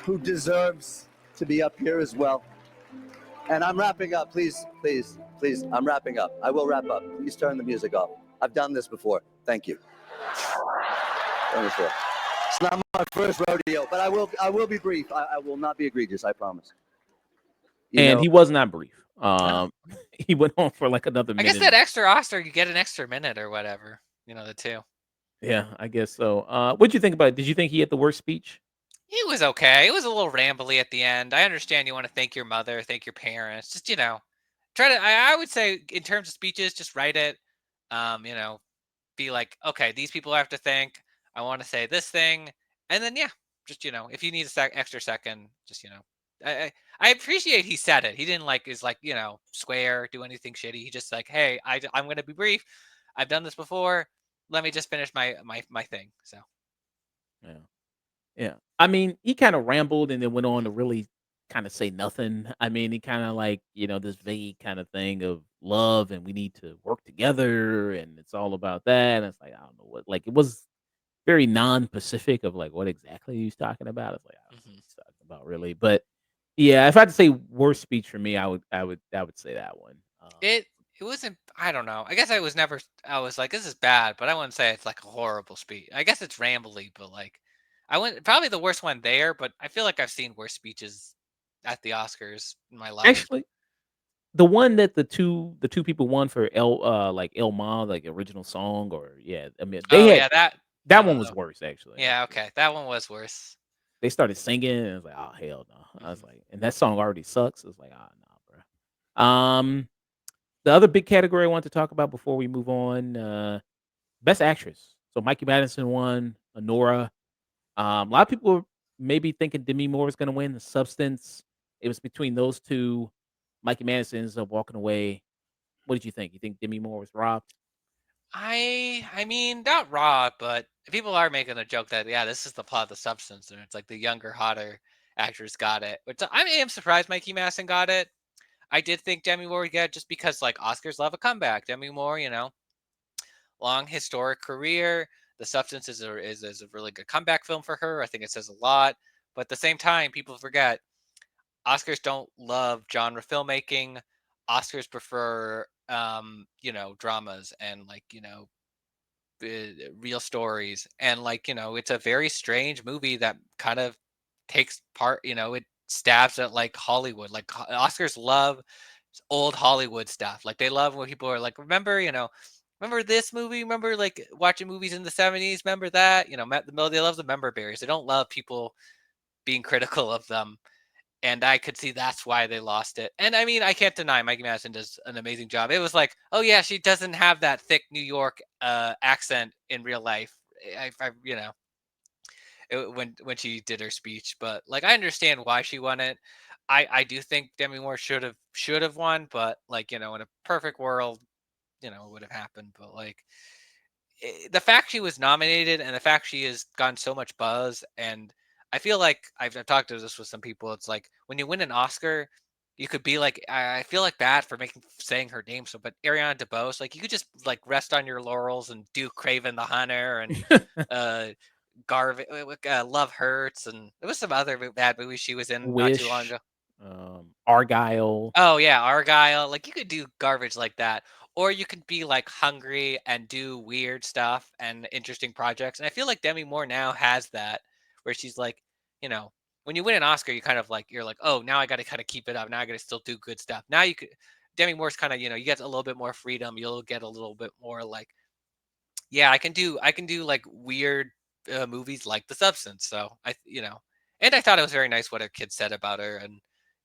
Who deserves to be up here as well. And I'm wrapping up. Please, please, please, I'm wrapping up. I will wrap up. Please turn the music off. I've done this before. Thank you. It's not my first rodeo, but I will be brief. I will not be egregious, I promise. You And know, he was not brief. No. He went on for like another I guess minute. that extra Oscar, you get an extra minute or whatever. The two. Yeah, I guess so. What'd you think about it? Did you think he had the worst speech? It was okay. It was a little rambly at the end. I understand you want to thank your mother, thank your parents. Just try to. I would say in terms of speeches, just write it. Um, you know, be like, okay, these people I have to thank. I want to say this thing, and then yeah, just if you need a extra second, just I appreciate he said it. He didn't swear, do anything shitty. He just like, hey, I'm gonna be brief. I've done this before. Let me just finish my thing. So Yeah. Yeah. I mean, he kinda rambled and then went on to really kinda say nothing. I mean, he kinda like, this vague kinda thing of love and we need to work together and it's all about that. And it's like, I don't know what it was very non-Pacific of like what exactly he was talking about. It's like, I don't know what mhm. he's talking about really. But yeah, if I had to say worst speech for me, I would say that one. it it wasn't. I don't know. I guess I was never. I was like, this is bad, but I wouldn't say it's like a horrible speech. I guess it's rambly, but like, I went probably the worst one there. But I feel like I've seen worse speeches at the Oscars in my life. Actually, the one that the two people won for like El Ma, like original song or yeah, I mean they Oh had yeah, that. that one was Uh, worse actually. yeah, okay, that one was worse. They started singing and I was like, "Oh hell no." I was Mhm. like, and that song already sucks. I was like, "Oh no, bro." The other big category I want to talk about before we move on, best actress. So Mikey Madison won, Honora. A lot of people were maybe thinking Demi Moore was going to win. The Substance. It was between those two. Mikey Madison ends up walking away. What did you think? You think Demi Moore was robbed? I mean, not raw, but people are making a joke that yeah, this is the plot of the substance, and it's like the younger, hotter actors got it. Which I am surprised Mikey Madison got it. I did think Demi Moore would get it just because like Oscars love a comeback. Demi Moore, long historic career. The Substance is a really good comeback film for her. I think it says a lot. But at the same time, people forget Oscars don't love genre filmmaking. Oscars prefer dramas and real stories, and it's a very strange movie that kind of takes part. It stabs at like Hollywood. Like Oscars love old Hollywood stuff. Like they love when people are like, remember this movie? Remember like watching movies in the 70s? Remember that? They love the member berries. They don't love people being critical of them. And I could see that's why they lost it. And I mean, I can't deny Maggie Madison does an amazing job. It was like, oh yeah, she doesn't have that thick New York accent in real life. When she did her speech, but like I understand why she won it. I do think Demi Moore should have won, but in a perfect world, it would have happened. But like the fact she was nominated and the fact she has gotten so much buzz, and I feel like I've talked to this with some people. It's like when you win an Oscar, you could be like, I feel like bad for saying her name so, but Ariana DeBose, like you could just like rest on your laurels and do Craven the Hunter and uh Garvin, Love Hurts, and there was some other bad movies she was in not too long Wish, ago. Argyle. Oh yeah, Argyle. Like you could do garbage like that, or you could be like hungry and do weird stuff and interesting projects. And I feel like Demi Moore now has that, where she's like, you know, when you win an Oscar, you kind of like you're like, oh, now I got to kind of keep it up. Now I got to still do good stuff. Now you could. Demi Moore's kind of you get a little bit more freedom. You'll get a little bit more like, yeah, I can do like weird movies like The Substance. So and I thought it was very nice what her kids said about her, and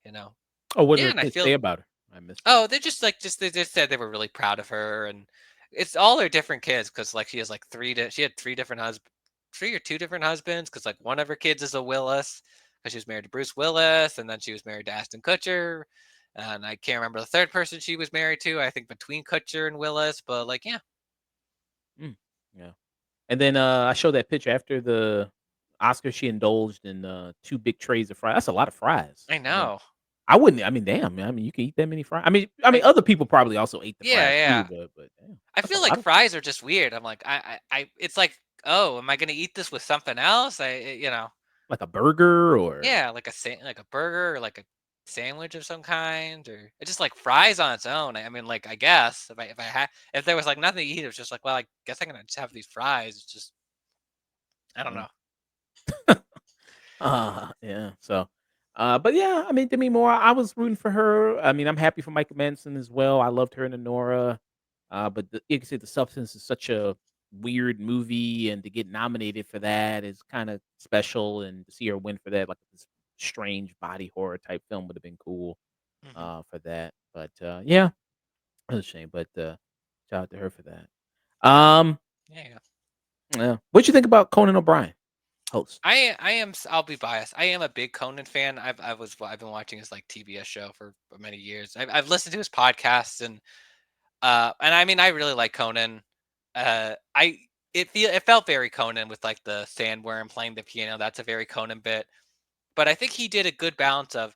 you know, Oh, what did yeah, her and I kids feel. say about her? I missed that. Oh, they're just they just said they were really proud of her, and it's all her different kids because like she has like she had three or two different husbands because like one of her kids is a Willis because she was married to Bruce Willis, and then she was married to Ashton Kutcher, and I can't remember the third person she was married to. I think between Kutcher and Willis, but like yeah, Mm, yeah. And then, I showed that picture after the Oscar, she indulged in, 2 big trays of fries. That's a lot of fries. I I mean, know. I wouldn't I mean, damn, man. I mean, you can eat that many fries. I mean, other people probably also ate the Yeah, fries too, yeah. but damn, I that's a feel lot like of fries. fries are just weird. I'm like, it's like, oh, am I gonna eat this with something else? Like a burger or Yeah, like a burger or like a sandwich of some kind, or it's just like fries on its own. I mean, like I guess if there was like nothing to eat, it was just like, well, I guess I'm gonna just have these fries. It's just I don't uh, know. yeah. So, but yeah, I mean, Demi Moore, I was rooting for her. I mean, I'm happy for Michael Manson as well. I loved her in Nora. But you can see the substance is such a weird movie, and to get nominated for that is kind of special. And to see her win for that, like this strange body horror type film, would have been cool Hmm. for that. But yeah, it's a shame. But shout out to her for that. Um, Yeah, yeah. yeah. What you think about Conan O'Brien host? I'll be biased. I am a big Conan fan. I've been watching his like TBS show for many years. I've listened to his podcasts and I mean I really like Conan. I it felt very Conan with like the sandworm playing the piano. That's a very Conan bit. But I think he did a good balance of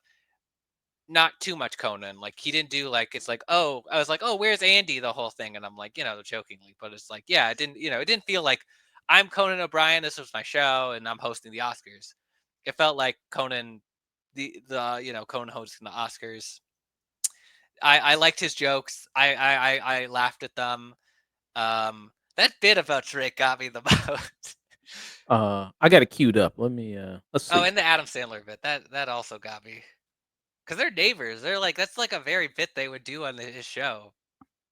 not too much Conan. Like he didn't do like it's like, oh, I was like, oh, where's Andy the whole thing? And I'm like, jokingly, but it's like, yeah, it didn't feel like I'm Conan O'Brien, this was my show and I'm hosting the Oscars. It felt like Conan the Conan hosting the Oscars. I liked his jokes. I laughed at them. That bit about Drake got me the most. I got it queued up. Let's Oh, see. and the Adam Sandler bit. That also got me. Because they're neighbors. They're like that's like a very bit they would do on his show.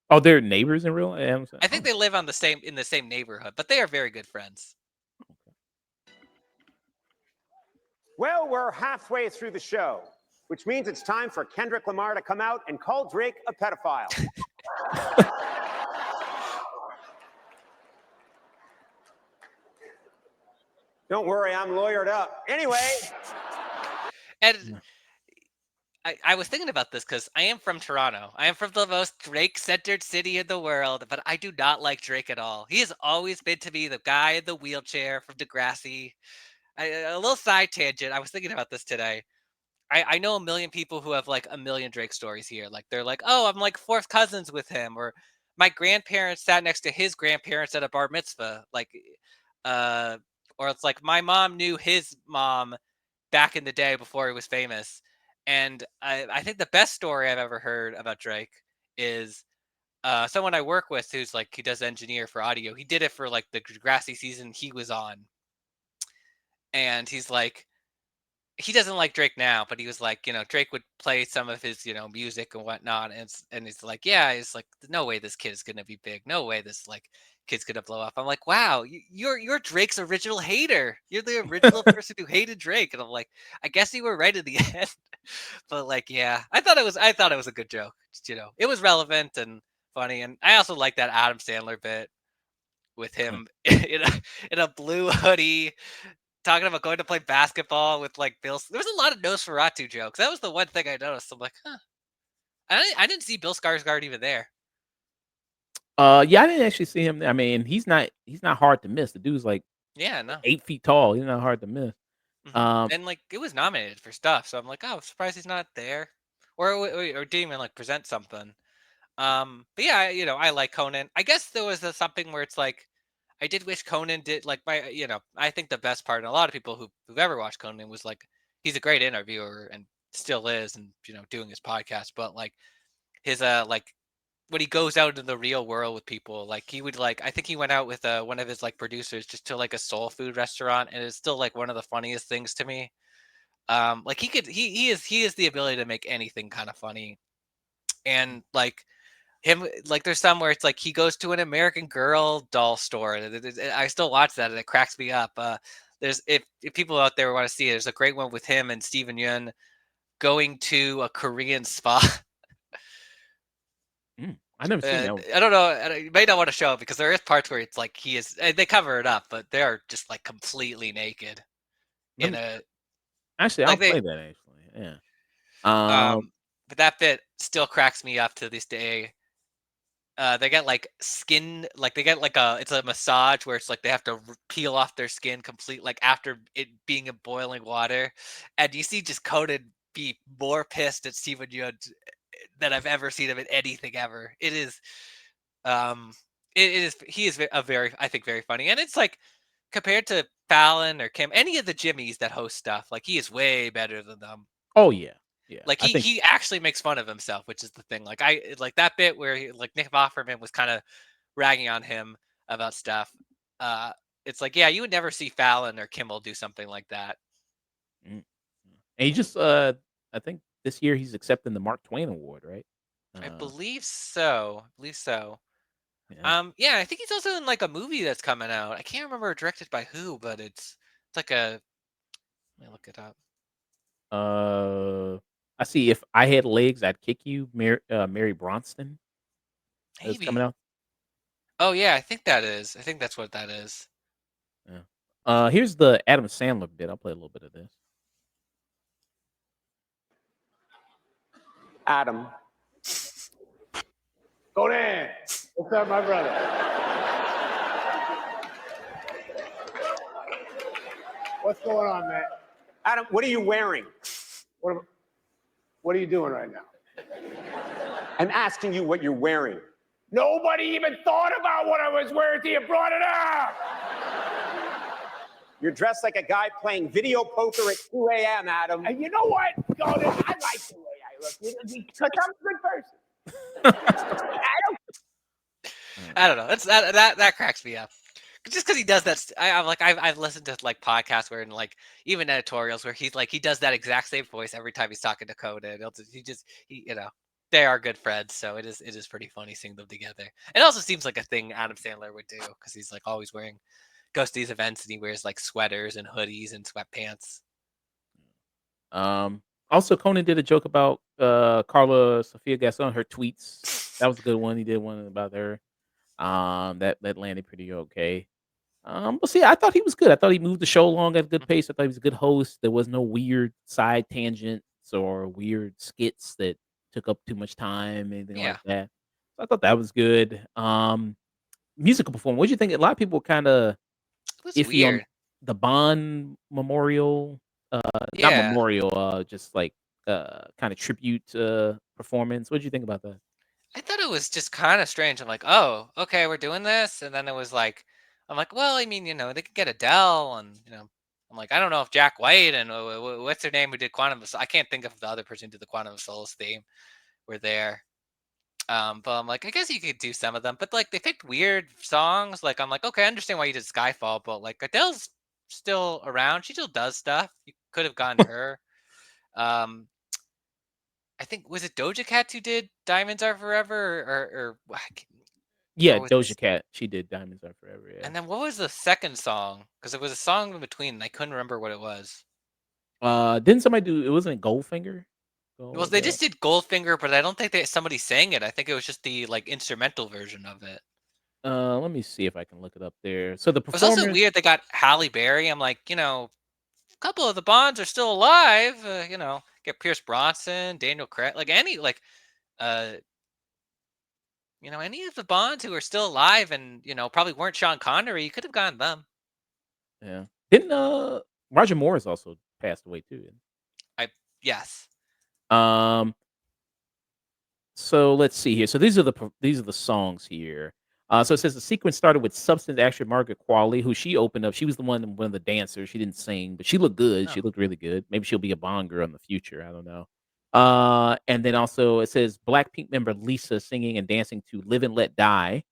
Oh, they're neighbors in real life? I think Oh, they live on the same in the same neighborhood, but they are very good friends. Well, we're halfway through the show, which means it's time for Kendrick Lamar to come out and call Drake a pedophile. Don't worry, I'm lawyered up. Anyway. And yeah. I was thinking about this because I am from Toronto. I am from the most Drake-centered city in the world, but I do not like Drake at all. He has always been to me the guy in the wheelchair from Degrassi. A little side tangent. I was thinking about this today. I know a million people who have like a million Drake stories here. Like they're like, oh, I'm like fourth cousins with him, or my grandparents sat next to his grandparents at a bar mitzvah. Uh, or it's like my mom knew his mom back in the day before he was famous. And I think the best story I've ever heard about Drake is someone I work with who's like he does engineer for audio. He did it for like the Degrassi season he was on, and he's like he doesn't like Drake now, but he was like, Drake would play some of his, music and whatnot, and it's like, yeah, it's like, no way this kid is gonna be big, no way this like kid's gonna blow up. I'm like, wow, you're Drake's original hater. You're the original person who hated Drake, and I'm like, I guess you were right in the end, but like, yeah, I thought it was a good joke. It was relevant and funny, and I also like that Adam Sandler bit with him in a blue hoodie talking about going to play basketball with like Bill. There was a lot of Nosferatu jokes. That was the one thing I noticed. I'm like, huh. I didn't see Bill Skarsgård even there. Yeah, I didn't actually see him. I mean, he's not hard to miss. The dude's like Yeah, no. 8 feet tall. He's not hard to miss. Um, And like it was nominated for stuff, so I'm like, oh, I'm surprised he's not there, or didn't even like present something. But yeah, I like Conan. I guess there was something where it's like, I did wish Conan did like I think the best part, and a lot of people who've ever watched Conan was like, he's a great interviewer and still is, and doing his podcast, but like his like when he goes out in the real world with people, like he would like I think he went out with one of his like producers just to like a soul food restaurant, and it's still like one of the funniest things to me. Like he is the ability to make anything kind of funny, and like him like there's some where it's like he goes to an American Girl doll store. I still watch that and it cracks me up. There's if people out there want to see it, there's a great one with him and Steven Yeun going to a Korean spa. I never seen that one. I don't know. You may not want to show it because there is parts where it's like he is. They cover it up, but they're just like completely naked Let in me a actually. I'll like they play that actually. Yeah. Um. But that bit still cracks me up to this day. They get like skin, like they get like it's a massage where it's like they have to peel off their skin complete, like after it being in boiling water, and you see just Conan be more pissed at Steven Yeun than I've ever seen him in anything ever. It is, um, it is he is a very I think very funny, and it's like compared to Fallon or Kim, any of the Jimmys that host stuff, like he is way better than them. Oh yeah, yeah. Like I think he actually makes fun of himself, which is the thing. Like I like that bit where like Nick Offerman was kind of ragging on him about stuff. Uh, it's like, yeah, you would never see Fallon or Kimmel do something like that. mm, and he just I think this year he's accepting the Mark Twain Award, right? I Uh, believe so. I believe so. yeah. Yeah, I think he's also in like a movie that's coming out. I can't remember directed by who, but it's like a. Let me look it up. Uh, I see. If I had legs, I'd kick you. Mary Bronston is coming Maybe. out. Oh yeah, I think that is. I think that's what that is. Yeah. Here's the Adam Sandler bit. I'll play a little bit of this. Adam. Go in. What's up, my brother? What's going on, man? Adam, what are you wearing? What are you doing right now? I'm asking you what you're wearing. Nobody even thought about what I was wearing till you brought it up. You're dressed like a guy playing video poker at 2 a.m., Adam. And you know what? I like the way I look because I'm a good person. I don't know. That's that cracks me up. Just because he does that, I'm like I've listened to like podcasts where and like even editorials where he's like he does that exact same voice every time he's talking to Conan. He they are good friends, so it is pretty funny seeing them together. It also seems like a thing Adam Sandler would do because he's like always goes to these events and he wears like sweaters and hoodies and sweatpants. Also, Conan did a joke about Carla Sofia Gaston, her tweets. That was a good one. He did one about her. That landed pretty okay. But see, I thought he was good. I thought he moved the show along at a good Mhm. pace. I thought he was a good host. There was no weird side tangents or weird skits that took up too much time, anything like Yeah, that. So I thought that was good. Musical performance. What do you think? A lot of people kind of it was iffy on weird. the Bond memorial, not Yeah. memorial, just like kind of tribute performance. What do you think about that? I thought it was just kind of strange. I'm like, oh, okay, we're doing this, and then it was like, I'm like, well, I mean, they could get Adele, and I'm like, I don't know if Jack White and what's her name who did Quantum of I can't think of the other person who did the Quantum of Solace theme were there. But I'm like, I guess you could do some of them, but like they picked weird songs. Like I'm like, okay, I understand why you did Skyfall, but like Adele's still around. She still does stuff. You could have gone her. Um, I think was it Doja Cat who did Diamonds Are Forever Yeah, or was Doja this Cat. She did Diamonds Are Forever. Yeah. and then what was the second song? Because it was a song in between and I couldn't remember what it was. Didn't somebody do? It wasn't Goldfinger. Well, Gold. they just did Goldfinger, but I don't think that somebody sang it. I think it was just the like instrumental version of it. Let me see if I can look it up there. So the It was also performers. weird they got Halle Berry. I'm like, a couple of the Bonds are still alive. Get Pierce Bronson, Daniel Craig, like uh, any of the Bonds who are still alive and probably weren't Sean Connery. You could have gotten them. Yeah. Didn't Roger Morris also passed away too? I yes. Um. So let's see here. So these are the songs here. So it says the sequence started with substance actress Margaret Qualley, who she opened up. She was one of the dancers. She didn't sing, but she looked good. Oh She looked really good. Maybe she'll be a Bond girl in the future. I don't know. And then also it says Blackpink member Lisa singing and dancing to "Live and Let Die."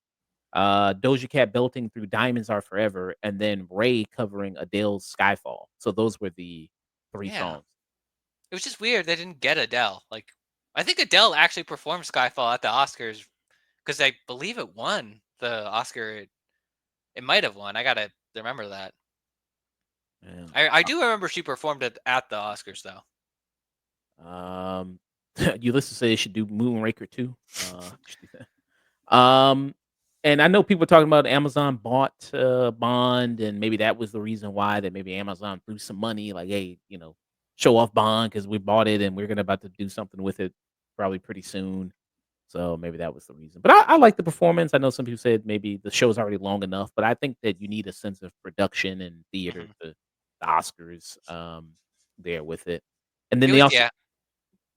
Doja Cat belting through "Diamonds Are Forever," and then Ray covering Adele's "Skyfall." So those were the three yeah. songs. It was just weird they didn't get Adele. Like, I think Adele actually performed Skyfall at the Oscars because I believe it won the Oscar. It might have won. I gotta remember that. Yeah. I do remember she performed it at the Oscars though. Um, Ulysses said they should do Moonraker too. Should do that. And I know people are talking about Amazon bought Bond, and maybe that was the reason why that maybe Amazon threw some money, like, hey, show off Bond because we bought it and we're gonna about to do something with it probably pretty soon. So maybe that was the reason. But I like the performance. I know some people said maybe the show's already long enough, but I think that you need a sense of production and theater Hmm. to the Oscars there with it. And then It they was also yeah.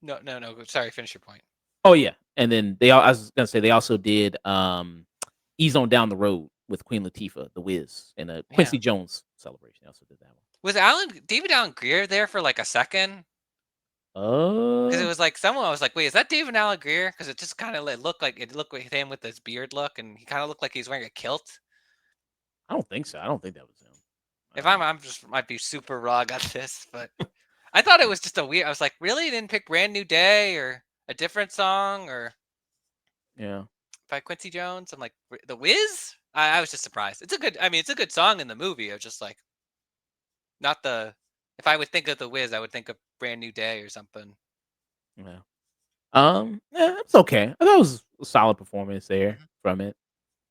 No, no, no. Sorry, finish your point. oh, yeah, and then I was gonna say they also did, Ease on Down the Road, with Queen Latifah, The Wiz, and a Yeah. Quincy Jones celebration. They also did that one. Was David Allen Greer there for like a second? Because it Uh, was like someone I was like, wait, is that David Allen Greer? Because it just kind of looked like him with his beard look, and he kind of looked like he's wearing a kilt. I don't think so. I don't think that was him. If I'm just might be super wrong on this, but I thought it was just a weird. I was like, really? You didn't pick Brand New Day or a different song or Yeah. by Quincy Jones? I'm like, The Wiz? I was just surprised. It's a good. I mean, it's a good song in the movie. I was just like, not the. If I would think of The Wiz, I would think of Brand New Day or something. Yeah. Yeah, it's okay. I thought it was a solid performance there Mhm. from it.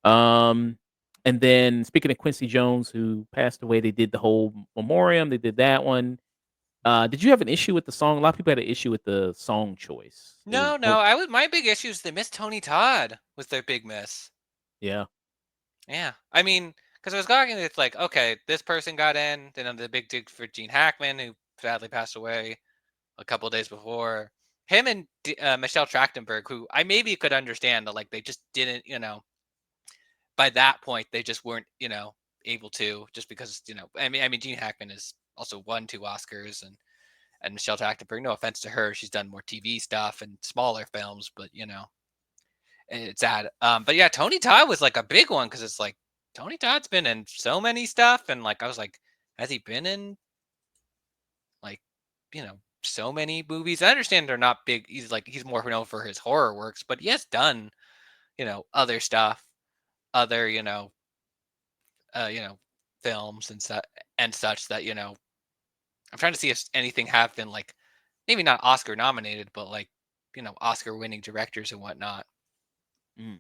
Um, and then speaking of Quincy Jones, who passed away, they did the whole memoriam. They did that one. Did you have an issue with the song? A lot of people had an issue with the song choice. It was No. I was my big issue is they missed Tony Todd was their big miss. yeah, Yeah, I mean, because I was talking, it's like, okay, this person got in, then the big dig for Gene Hackman, who sadly passed away a couple of days before. Him and Michelle Trachtenberg, who I maybe could understand that, like, they just didn't, by that point, they just weren't, able to, just because, I mean, Gene Hackman has also won 2 Oscars, and Michelle Trachtenberg, no offense to her, she's done more TV stuff and smaller films, but it's sad. But yeah, Tony Todd was like a big one because it's like Tony Todd's been in so many stuff, and like I was like, has he been in like so many movies? I understand they're not big. He's more known for his horror works, but he has done other stuff, other uh you know films and such that I'm trying to see if anything have been like maybe not Oscar nominated, but like Oscar winning directors and whatnot. mm.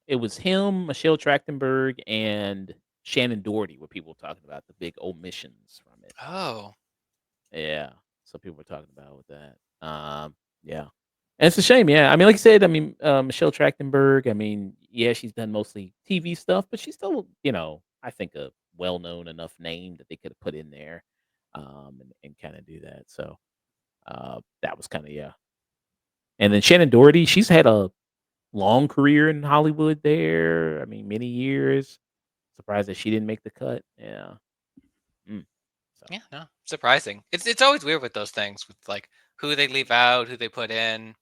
It was him, Michelle Trachtenberg, and Shannon Doherty. Were people talking about the big omissions from it? Oh, Yeah, so people were talking about with that. Yeah, and it's a shame. Yeah, I mean, like I said, I mean, Michelle Trachtenberg. I mean, yeah, she's done mostly TV stuff, but she's still, I think a well-known enough name that they could have put in there, and kind of do that. So that was kind of yeah. And then Shannon Doherty, she's had a long career in Hollywood. There, I mean, many years. Surprised that she didn't make the cut. Yeah. Mm, so yeah, no, surprising. It's always weird with those things with like who they leave out, who they put in.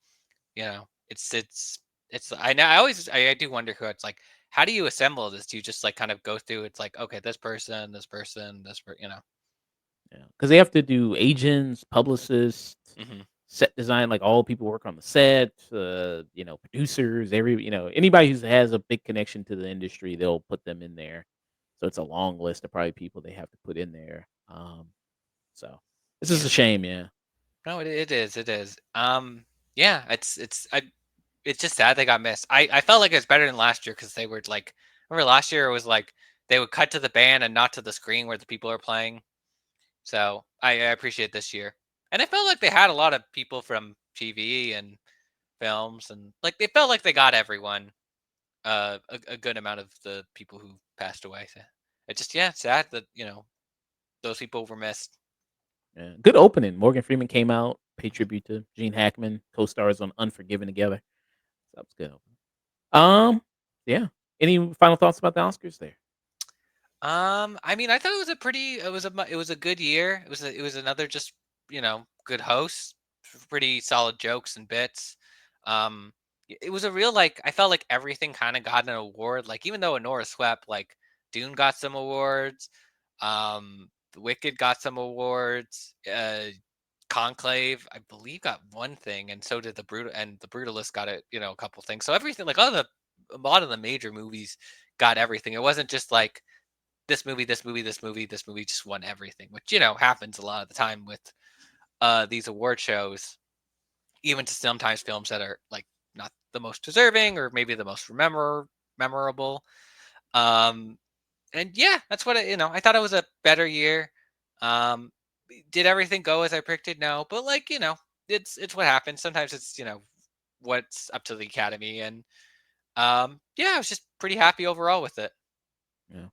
It's. I know. I do wonder who it's like. How do you assemble this? Do you just like kind of go through? It's like okay, this person, this person, this person. yeah, because they have to do agents, publicists, Hmm. set design, like all people work on the set, producers, anybody who has a big connection to the industry, they'll put them in there. So it's a long list of probably people they have to put in there. So this is Yeah. a shame, yeah. No, it is. It is. Yeah. It's just sad they got missed. I felt like it was better than last year because they were like. Remember last year it was like they would cut to the band and not to the screen where the people are playing. So I appreciate this year, and I felt like they had a lot of people from TV and films, and like they felt like they got everyone, a good amount of the people who passed away. So it's just sad that those people were missed. Yeah. Good opening. Morgan Freeman came out, paid tribute to Gene Hackman, co-stars on Unforgiven together. So that was good. Yeah. Any final thoughts about the Oscars there? I mean, I thought it was it was a good year. It was another just good host, pretty solid jokes and bits. It was a real like I felt like everything kind of got an award. Like even though Honora swept, like Dune got some awards, The Wicked got some awards, Conclave I believe got one thing, and so did the Brutalist got a couple things. So everything like a lot of the major movies got everything. It wasn't just like this movie, this movie, this movie, this movie just won everything, which happens a lot of the time with these award shows, even to sometimes films that are like not the most deserving or maybe the most memorable. Um, and yeah, that's what I thought it was a better year. Um, did everything go as I predicted? No, but like it's what happens. Sometimes it's what's up to the Academy, and yeah, I was just pretty happy overall with it. Yeah.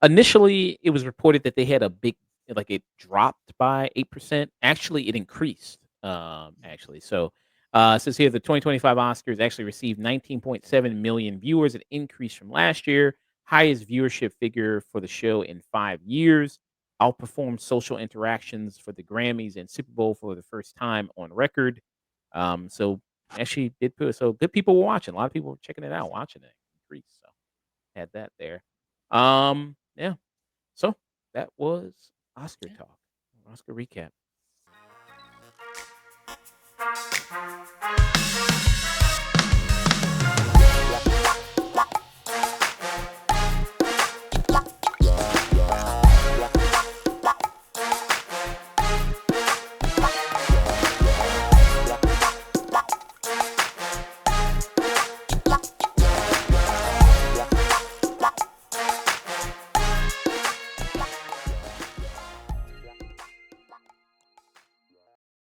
Initially, it was reported that they had a big like it dropped by 8%. Actually, it increased. Actually. So it says here the 2025 Oscars actually received 19.7 million viewers, an increase from last year. highest viewership figure for the show in 5 years, outperformed social interactions for the Grammys and Super Bowl for the first time on record. So actually did put so good people were watching. A lot of people were checking it out, watching it increase. So had that there. Yeah. So that was Oscar Yeah. talk, Oscar recap.